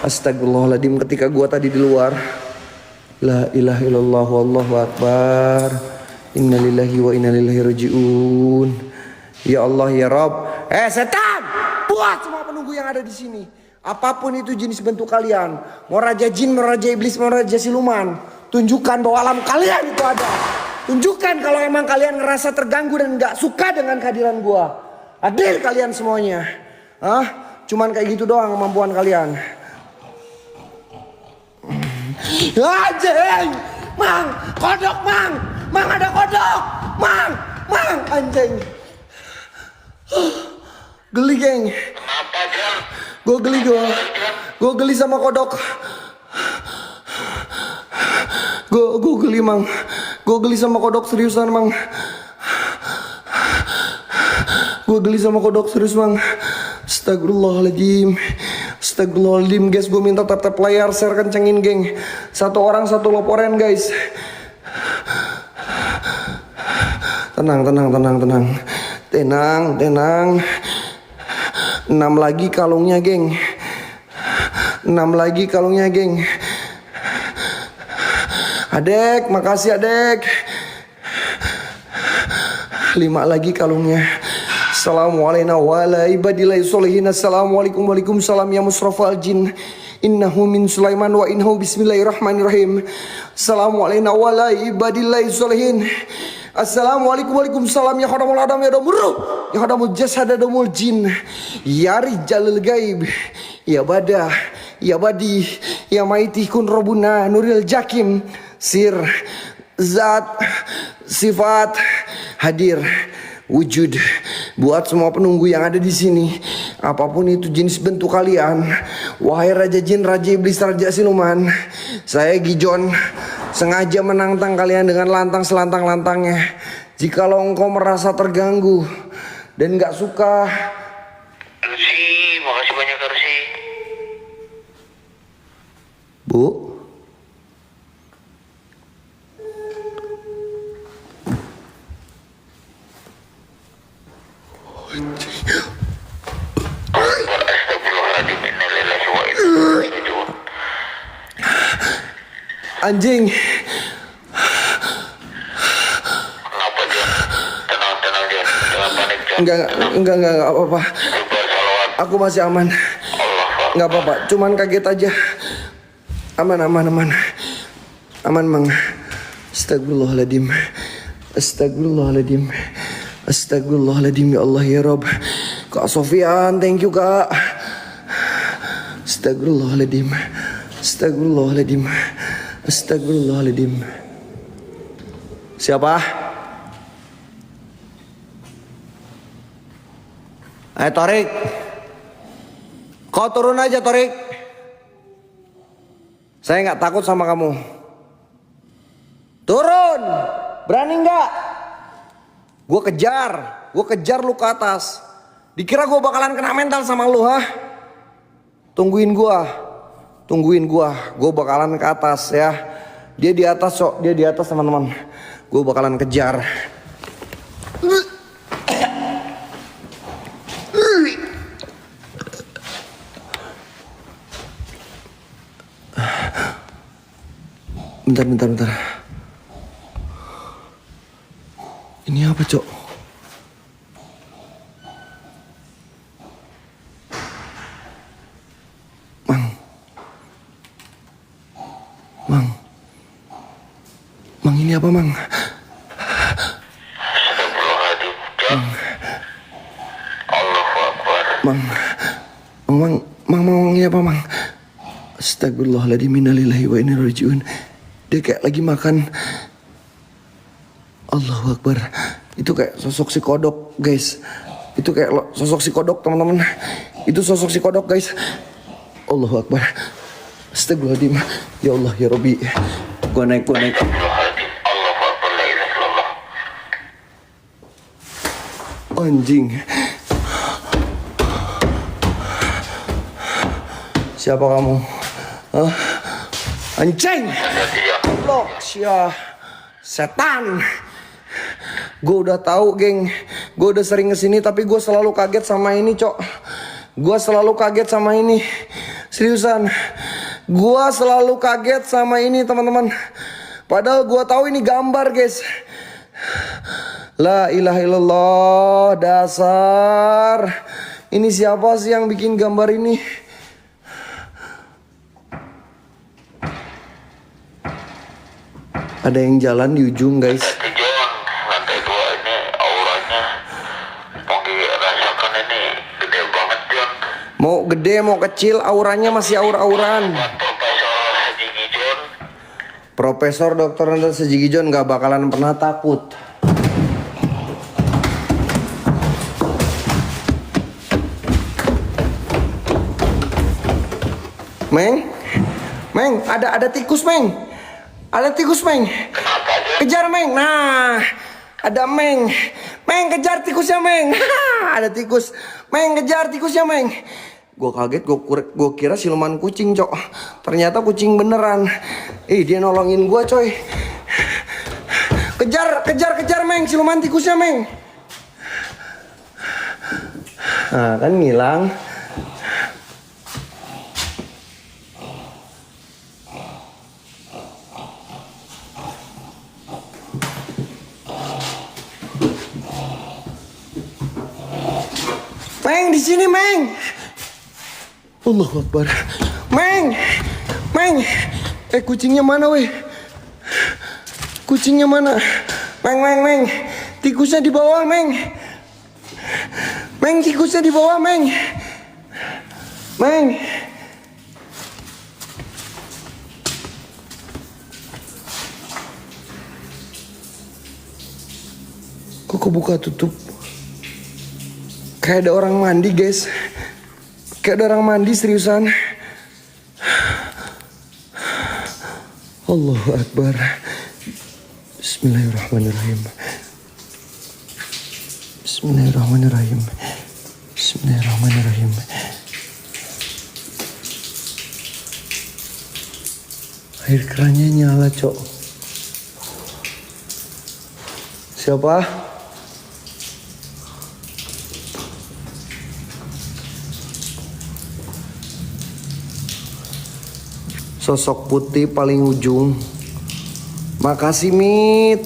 Astagfirullahaladzim, ketika gue tadi di luar. La ilaha illallah, wallahu akbar. Innalillahi wa innalillahi rajiun. Ya Allah ya Rabb. Setan, buat semua penunggu yang ada di sini. Apapun itu jenis bentuk kalian, mau raja jin, mau raja iblis, mau raja siluman, tunjukkan bahwa alam kalian itu ada. Tunjukkan kalau emang kalian ngerasa terganggu dan gak suka dengan kehadiran gua. Hadir kalian semuanya. Cuman kayak gitu doang kemampuan kalian. Anjing, mang, kodok mang, mang ada kodok, mang, anjing. Geli geng. Gue geli sama kodok. Gue geli mang. Gue geli sama kodok seriusan mang. Gue geli sama kodok serius mang. Astagfirullahaladzim. Astagfirullahaladzim guys. Gue minta tap layar, share, kencengin geng. 1 orang 1 loporen guys. Tenang. Tenang. 6 lagi kalungnya geng. 6 lagi kalungnya geng. Adek, makasih adek. 5 lagi kalungnya. Assalamualaikum warahmatullahi wabarakatuh. Assalamualaikum waalaikumsalam ya musrafal jin. Innahu min Sulaiman wa innahu bismillahirrahmanirrahim. Assalamualaikum warahmatullahi wabarakatuh. Assalamualaikum waalaikumsalam ya khadamul adam ya damurruh. Ya khadamul jasad ya damul jin. Ya rijalul gaib. Ya badah. Ya badi. Ya maiti kun robuna nuril jakim. Sir. Zat. Sifat. Hadir. Wujud buat semua penunggu yang ada di sini, apapun itu jenis bentuk kalian, wahai raja jin, raja iblis, raja siluman, saya Gijon sengaja menantang kalian dengan lantang selantang-lantangnya. Jikalau engkau merasa terganggu dan gak suka, Rusi, makasih banyak Rusi. Bu, Astagfirullahaladzim, innalillahi wa inna ilaihi raji'un. anjing. Kenapa Jon? Tenang Jon, jangan panik Jon. Enggak apa-apa. Istighfar, salawat. Aku masih aman. Allah. Nggak apa-apa, cuman kaget aja. Aman. Aman, Mang. Astagfirullahaladzim. Astagfirullahaladzim ya Allah ya Rob. Kak Sofian, thank you Kak. Astagfirullahaladzim. Siapa? Ayo Torik. Kau turun aja Torik. Saya nggak takut sama kamu. Turun. Berani nggak? Gue kejar lu ke atas. Dikira gue bakalan kena mental sama lu, hah? Tungguin gue. Gue bakalan ke atas ya. Dia di atas teman-teman. Gue bakalan kejar. Bentar. Ini apa, Cok? Mang, ini apa, Mang? Astagfirullahaladzim, Jon. Allahu Akbar. Mang, ini apa, Mang? Astagfirullahaladzim, innalillahi wa inna ilaihi raji'un. Dia kayak lagi makan. Allahu Akbar. Itu kayak sosok si kodok, guys. Itu kayak sosok si kodok, teman-teman. Itu sosok si kodok, guys. Allahu Akbar. Astagfirullahaladzim. Ya Allah, ya Rabbi. Gua naik. Astagfirullahaladzim. Allahu Akbar, la ilaha illallah. Anjing. Siapa kamu? Hah? Anjing. Allah, setan. Gue udah tahu, geng. Gue udah sering kesini, tapi gue selalu kaget sama ini, Cok. Gue selalu kaget sama ini. Seriusan. Gue selalu kaget sama ini, teman-teman. Padahal gue tahu ini gambar, guys. La ilaha illallah, dasar. Ini siapa sih yang bikin gambar ini? Ada yang jalan di ujung, guys. Jon, lantai 2 ini auranya mau dirasakan, ini gede banget Jon. Mau gede mau kecil, auranya masih aur-auran. Profesor Sejigi Jon. Profesor Dr. Nanda Sejigi Jon gak bakalan pernah takut. Meng, ada tikus, Meng. Ada tikus, Meng. Kejar, Meng. Nah, ada Meng. Meng, kejar tikusnya, Meng. Ada tikus. Meng, kejar tikusnya, Meng. Gue kaget, gue kira siluman kucing, Cok. Ternyata kucing beneran. Dia nolongin gue, coy. Kejar, Meng. Siluman tikusnya, Meng. Nah, kan ngilang. Meng di sini, Meng. Allahu Akbar. Meng. Meng. Kucingnya mana, weh? Kucingnya mana? Meng. Tikusnya di bawah, Meng. Meng, tikusnya di bawah, Meng. Meng. Kok kebuka tutup? Kayak ada orang mandi, guys. Kayak ada orang mandi seriusan. Allahu Akbar. Bismillahirrahmanirrahim. Bismillahirrahmanirrahim. Bismillahirrahmanirrahim. Air kerannya nyala, Cok. Siapa? Sosok putih paling ujung. Makasih, Mit.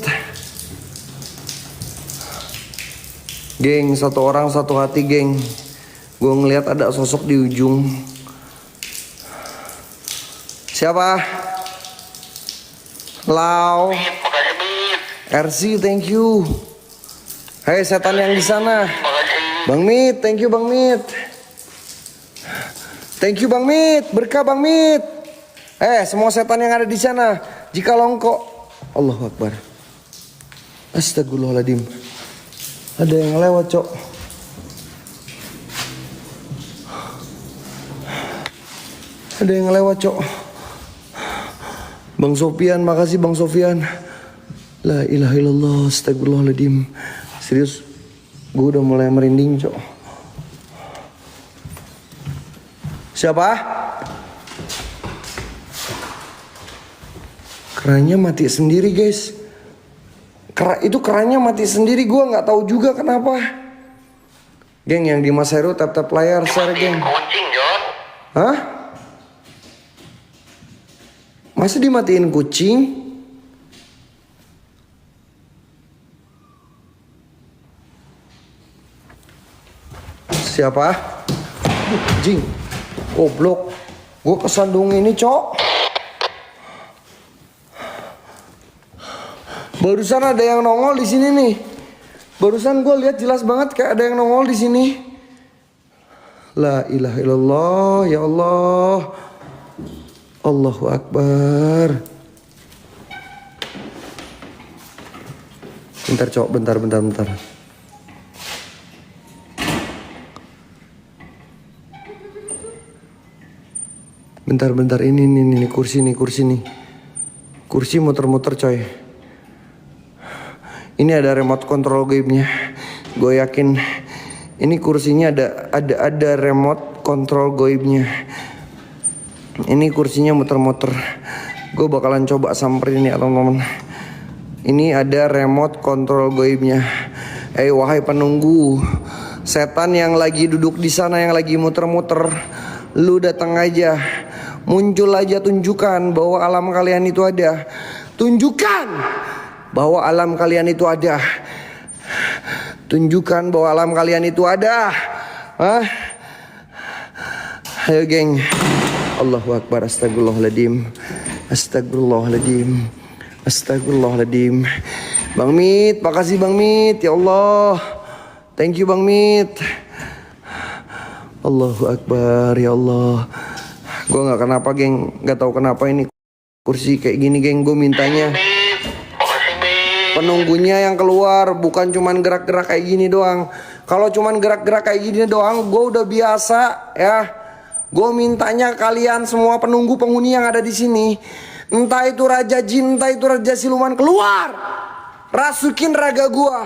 Geng, satu orang satu hati, geng. Gue ngeliat ada sosok di ujung. Siapa? Lau. RC, thank you. Hei setan yang di sana. Bang Mit, thank you Bang Mit. Thank you Bang Mit, berkah Bang Mit. Semua setan yang ada di sana, jika longkok. Allahu Akbar. Astagfirullahaladzim. Ada yang lewat, Cok. Ada yang lewat, Cok. Bang Sofian, makasih Bang Sofian. La ilaha illallah, astagfirullahaladzim. Serius, gue udah mulai merinding, Cok. Siapa? Kerannya mati sendiri, guys. Itu kerannya mati sendiri, gue nggak tahu juga kenapa. Geng, yang di Mas Heru tap layar share, geng. Kucing, Jon. Hah? Masa dimatiin kucing? Siapa? Jing. Goblok. Gue kesandung ini, Cok. Barusan ada yang nongol di sini nih. Barusan gue lihat jelas banget kayak ada yang nongol di sini. La ilaha illallah, ya Allah. Allahu Akbar. Bentar, Cok, bentar. Bentar, ini kursi nih. Kursi muter-muter, coy. Ini ada remote control game-nya. Gue yakin ini kursinya ada remote control game-nya. Ini kursinya muter-muter. Gue bakalan coba samperin ya, teman-teman. Ini ada remote control game-nya. Wahai penunggu, setan yang lagi duduk di sana, yang lagi muter-muter, lu datang aja. Muncul aja, tunjukkan bahwa alam kalian itu ada. Tunjukkan bahwa alam kalian itu ada. Tunjukkan bahwa alam kalian itu ada. Ayo, geng. Allahu Akbar. Astagfirullahaladzim. Bang Mit, makasih Bang Mit. Ya Allah, thank you Bang Mit. Allahu Akbar. Ya Allah. Gue gak kenapa, geng. Gak tahu kenapa ini kursi kayak gini, geng. Gue mintanya penunggunya yang keluar, bukan cuman gerak-gerak kayak gini doang. Kalau cuman gerak-gerak kayak gini doang, gue udah biasa ya. Gue mintanya kalian semua penunggu penghuni yang ada di sini, entah itu raja jin, entah itu raja siluman, keluar, rasukin raga gue,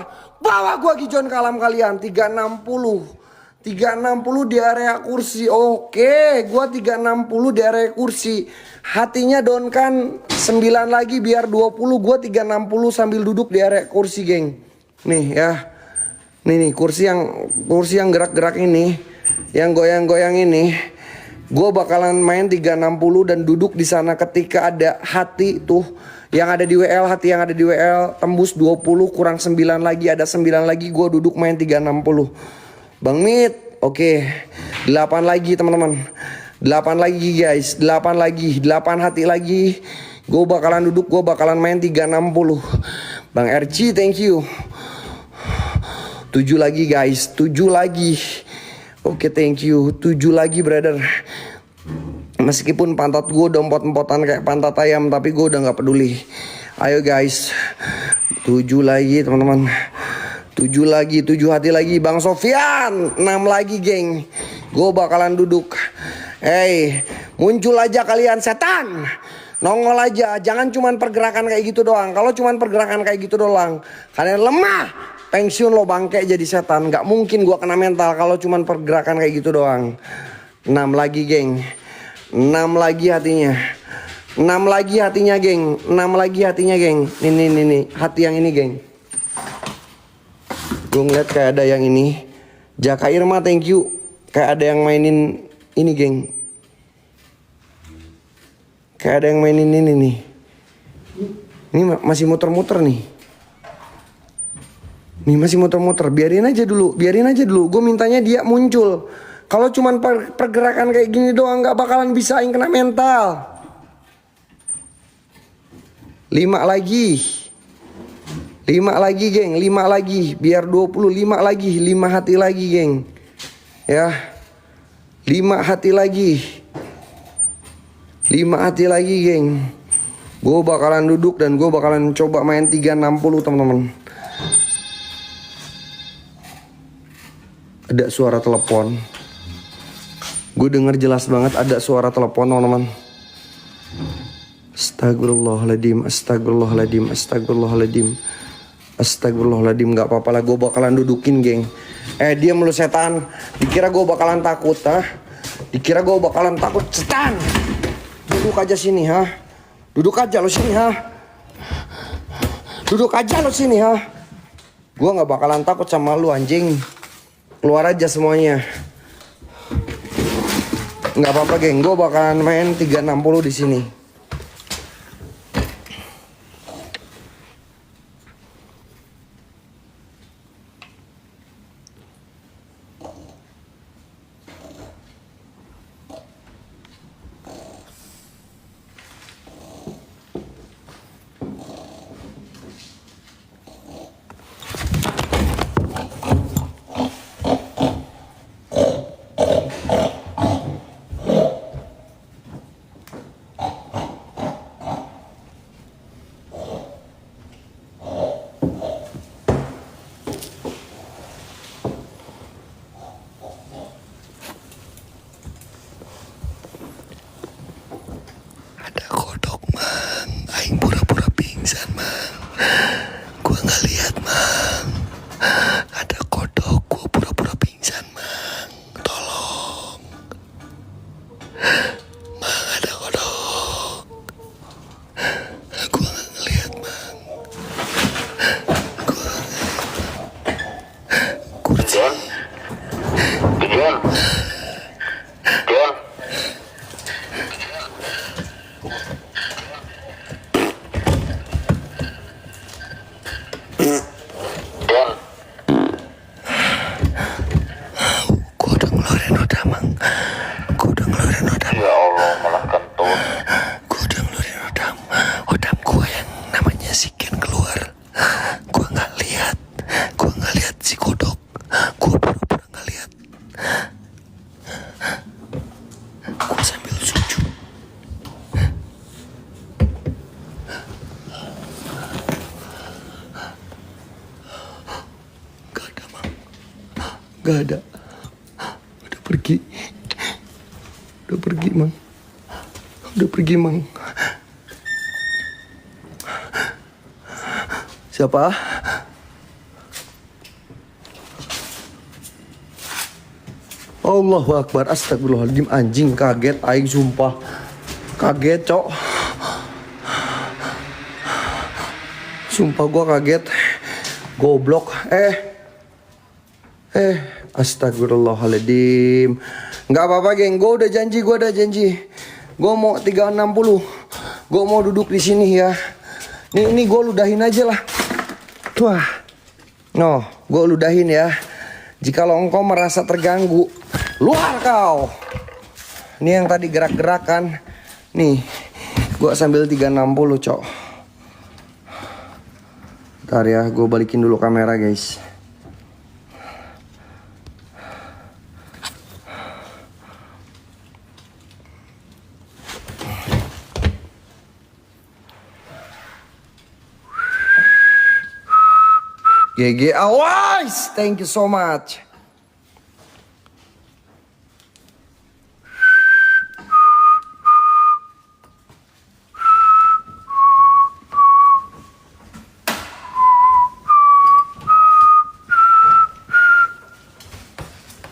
bawa gue gijon ke alam kalian. 360 di area kursi. Oke, gue 360 di area kursi. Hatinya donkan 9 lagi biar 20. Gue 360 sambil duduk di area kursi, geng. Nih ya. Nih kursi yang gerak-gerak ini, yang goyang-goyang ini. Gue bakalan main 360 dan duduk di sana ketika ada hati tuh yang ada di WL, hati yang ada di WL tembus 20 kurang 9 lagi, ada 9 lagi, gue duduk main 360. Bang Mit, Oke. 8 lagi teman-teman. 8 lagi guys. 8 lagi. 8 hati lagi. Gue bakalan duduk. Gue bakalan main 360. Bang RC thank you. 7 lagi guys. 7 lagi. Oke thank you. 7 lagi brother. Meskipun pantat gue udah empot-empotan kayak pantat ayam, tapi gue udah gak peduli. Ayo guys. 7 lagi teman-teman. 7 lagi, 7 hati lagi. Bang Sofian 6 lagi geng. Gue bakalan duduk. Hey, muncul aja kalian setan. Nongol aja. Jangan cuman pergerakan kayak gitu doang. Kalau cuman pergerakan kayak gitu doang, kalian lemah. Pensiun lo bangke jadi setan. Gak mungkin gue kena mental kalau cuman pergerakan kayak gitu doang. 6 lagi geng. 6 lagi hatinya. 6 lagi hatinya geng. 6 lagi hatinya geng. Nih. Hati yang ini geng. Gue ngeliat kayak ada yang ini. Jaka Irma thank you. Kayak ada yang mainin ini geng. Kayak ada yang mainin ini nih. Ini masih muter-muter nih. Nih masih muter-muter. Biarin aja dulu. Gue mintanya dia muncul. Kalau cuman pergerakan kayak gini doang gak bakalan bisa yang kena mental. 5 lagi. 5 lagi geng, 5 lagi. Biar 25 lagi, 5 hati lagi geng. Ya. 5 hati lagi. 5 hati lagi geng. Gue bakalan duduk dan gue bakalan coba main 360 teman-teman. Ada suara telepon. Gue denger jelas banget ada suara telepon teman-teman. Astagfirullahaladzim, astagfirullahaladzim, astagfirullahaladzim. Astagfirullahaladzim, gak apa-apa lah, gue bakalan dudukin geng. Diam lu setan. Dikira gue bakalan takut, ha? Dikira gue bakalan takut, setan. Duduk aja sini, ha? Duduk aja lu sini, ha? Duduk aja lu sini, ha? Gue gak bakalan takut sama lu anjing. Keluar aja semuanya. Gak apa-apa geng, gue bakalan main 360 di sini. Gak ada. Udah pergi. Udah pergi, Mang. Udah pergi, Mang. Siapa? Allahu Akbar. Astagfirullahaladzim. Anjing, kaget aing sumpah. Kaget, cok. Sumpah gua kaget. Goblok. Astagfirullahaladzim. Gak apa-apa geng, gue udah janji. Gue mau 360. Gue mau duduk di sini ya. Nih gue ludahin aja lah. Wah. No, gue ludahin ya. Jikalau engkau merasa terganggu, luar kau. Ini yang tadi gerak-gerakan. Nih, gua sambil 360, cok. Bentar ya, gue balikin dulu kamera, guys. GG awas, thank you so much.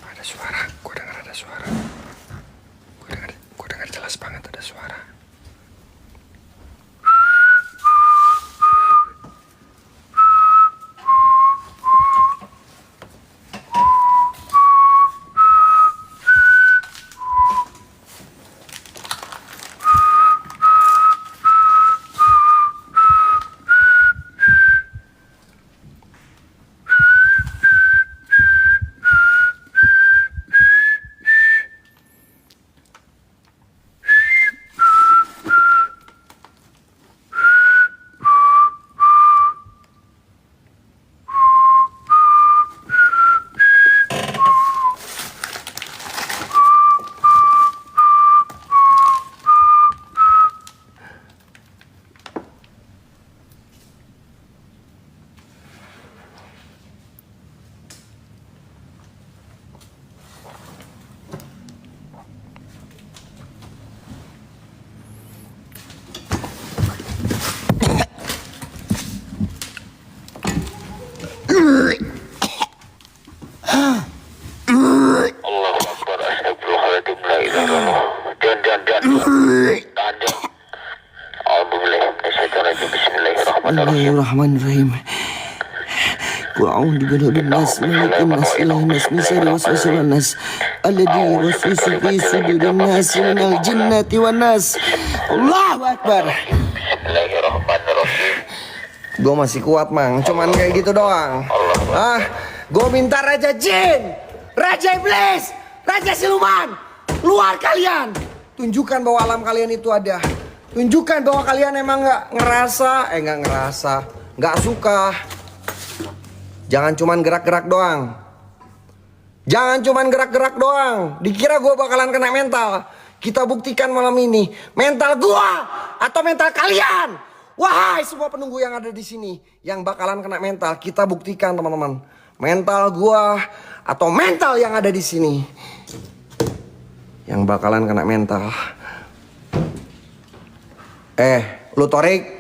Ada suara, gue dengar ada suara. Gue dengar jelas banget ada suara. Allahu Akbar, astagfirullahaladzim, la ilaha illallah. Jangan. Tahan. A'udzubillahi minasyaitonirrajim. Bismillahirrahmanirrahim. Bismillahirrahmanirrahim. Qul a'udzu birabbin nas, malikin nas, ilahin nas, min syarri waswasil nas, alladzi yuwaswisu fi sudurin nas, minal jinnati wan nas. Allahu Akbar. Bismillahirrahmanirrahim. Gue masih kuat, Mang. Cuman kayak gitu doang. Gue minta Raja Jin, Raja Iblis, Raja Siluman, luar kalian. Tunjukkan bahwa alam kalian itu ada. Tunjukkan bahwa kalian emang nggak suka. Jangan cuman gerak-gerak doang. Dikira gue bakalan kena mental. Kita buktikan malam ini mental gue atau mental kalian. Wahai semua penunggu yang ada di sini yang bakalan kena mental, kita buktikan, teman-teman. Mental gua atau mental yang ada di sini yang bakalan kena mental. Lu Torik.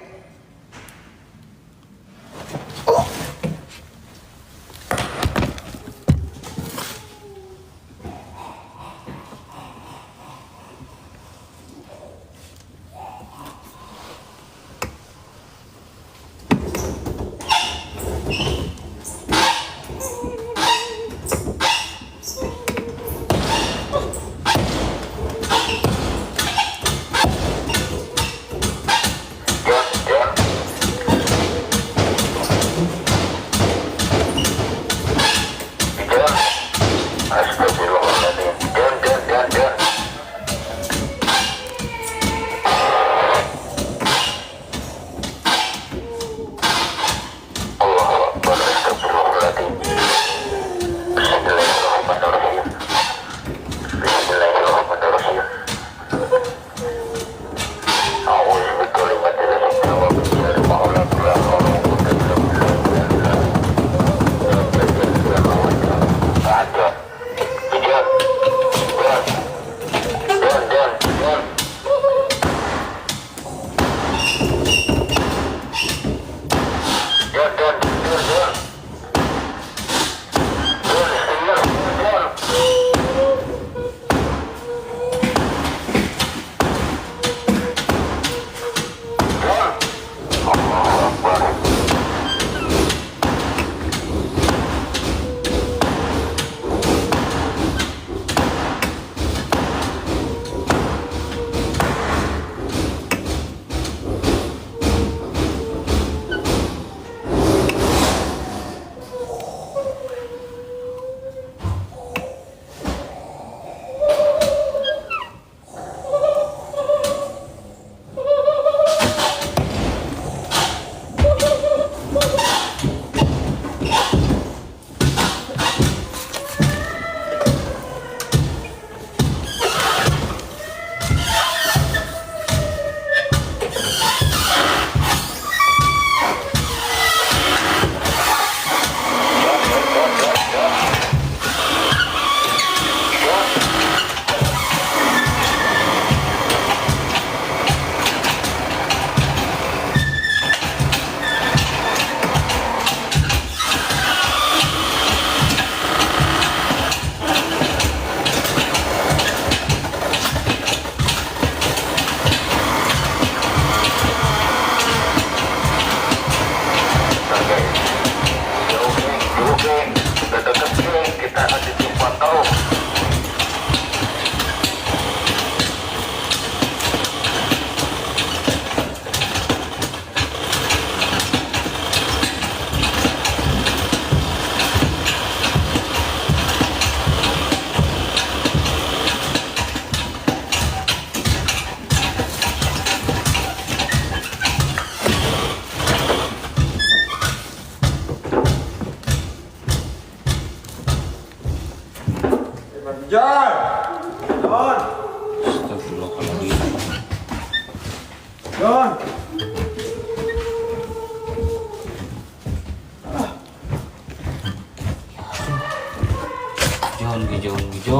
Gijon, ya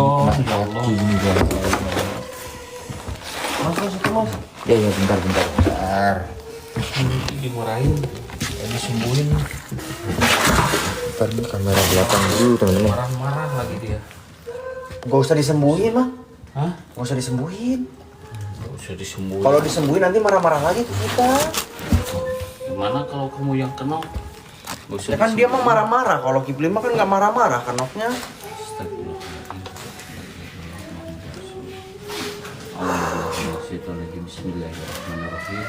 Allah. Ini dia. Mas itu mas. Ya bentar. Dimarahin, disembuhin, Bentar nih kamera belakang dulu teman-teman. marah-marah lagi dia. Gak usah disembuhin mah. Hah? Gak usah disembuhin. Gak usah disembuhin. Kalau disembuhin nanti marah-marah lagi ke kita. Gimana kalau kamu yang kenal? Gak usah Ya kan dia mah disembuhin. marah-marah. Kalau Kipli mah kan nggak marah-marah kenoknya. Astagfirullahaladzim. Bismillahirrahmanirrahim.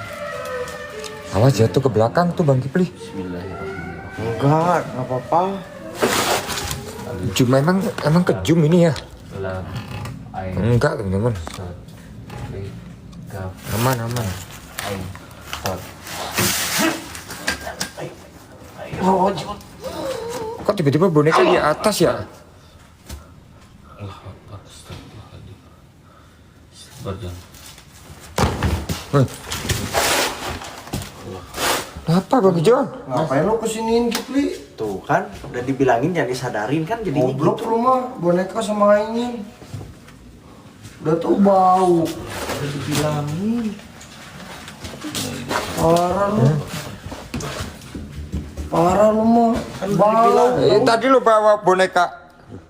Awas jatuh ke belakang tuh Bang Kipli. Bismillahirrahmanirrahim. Enggak apa-apa. Jum emang kejum ini ya. Lam, ain, Enggak teman-teman. sad, ri, kaf, Aman. ain, sad. Kok tiba-tiba boneka di atas ya? Allah Akbar, astagfirullahaladzim. Sabar, jangan. Apa Bang John? Ngapain lo kesiniin Kipli? Tuh kan, udah dibilangin jangan disadarin kan jadinya Goblok gitu. lu mah, boneka sama ingin. Udah tuh bau. Udah dibilangin. Parah lu. Parah lu mah. Kan udah dibilangin. Tadi lo bawa boneka.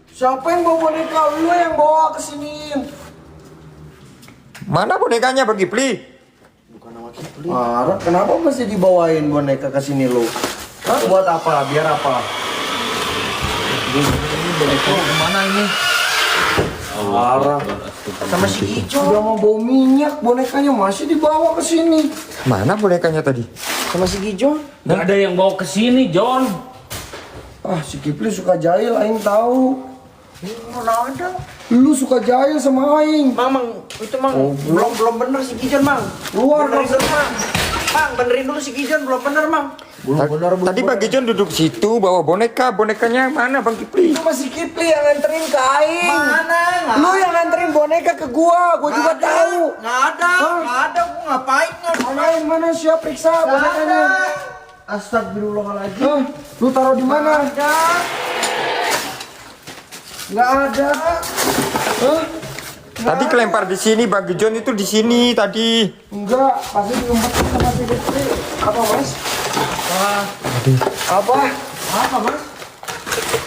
Siapa yang bawa boneka? Lu yang bawa kesiniin. Mana bonekanya Bang Kipli? Bukan nama Kipli. Parah, kenapa mesti dibawain boneka ke sini lu? Hah? Buat apa? Biar apa? Kemana ini? Parah. Sama si Ijo. Udah mau bau minyak, bonekanya masih dibawa ke sini. Mana bonekanya tadi? Sama si Gijon. Gak ada yang bawa ke sini, John. Ah, si Kipli suka jahil, aing tahu. Mana ada? Lu suka jahil sama aing. Mang, itu mang belum bener si Gijon mang. Keluar, benerin Mang. dulu mang. Mang, benerin dulu si Gijon belum bener mang. Tadi Bang John duduk situ bawa bonekanya mana Bang Kipli? Itu masih Kipli yang nganterin ke aing. Mana? Lu yang nganterin boneka ke gua juga tahu. Nggak ada. Gua ngapain? Mana siap periksa bonekanya? Astagfirullahaladzim. Hah? Lu taruh di mana? Ada. Nggak ada. Hah? Tadi kelempar di sini Bang John itu di sini tadi. Enggak, pasti diumpetin sama si Kipli. Apa mas? Apa? Apa mas?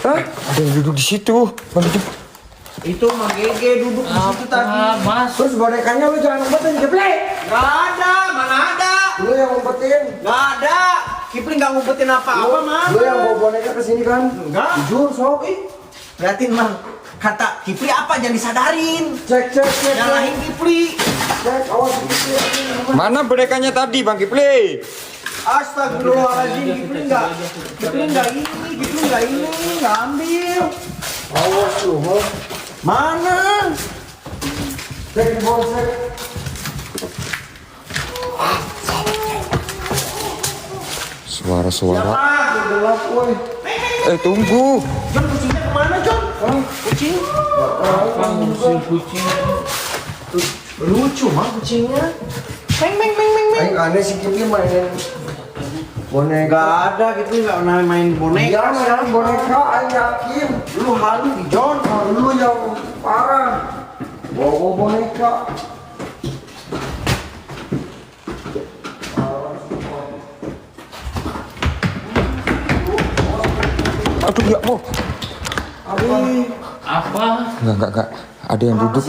Hah? Ada yang duduk di situ Bang John. Itu Mang Gege duduk di situ tadi. Mas? Terus bonekanya lu jangan umpetin Kipli. Nggak ada. Mana ada? Lu yang umpetin. Nggak ada. Kipling nggak ngumpetin apa-apa mang. Lu yang bawa boneka ke sini kan? Enggak. Jujur sob. Liatin mang. Kata Kipli apa jangan disadarin. Cek. Nyalahin Kipli. Cek, awas si Kipli. Mana bonekanya tadi Bang Kipli? Astagfirullahaladzim. Kipli nggak ini, nggak ambil. Awas lu, hah? Mana? Cek di bawah, cek. Suara-suara. Gelap, woi. Tunggu. John, kucingnya kemana John? Kucing? Kucing. Lucu mang kucingnya. Meng. Aing aneh si Kipli mainin boneka. Nggak ada Kipli nggak pernah main boneka. Iya, main boneka, aing yakin. Lu halu di John. Nah, lu yang parah. Bawa boneka. Aduh ya, oh. Apa? Apa? Enggak. Ada yang duduk.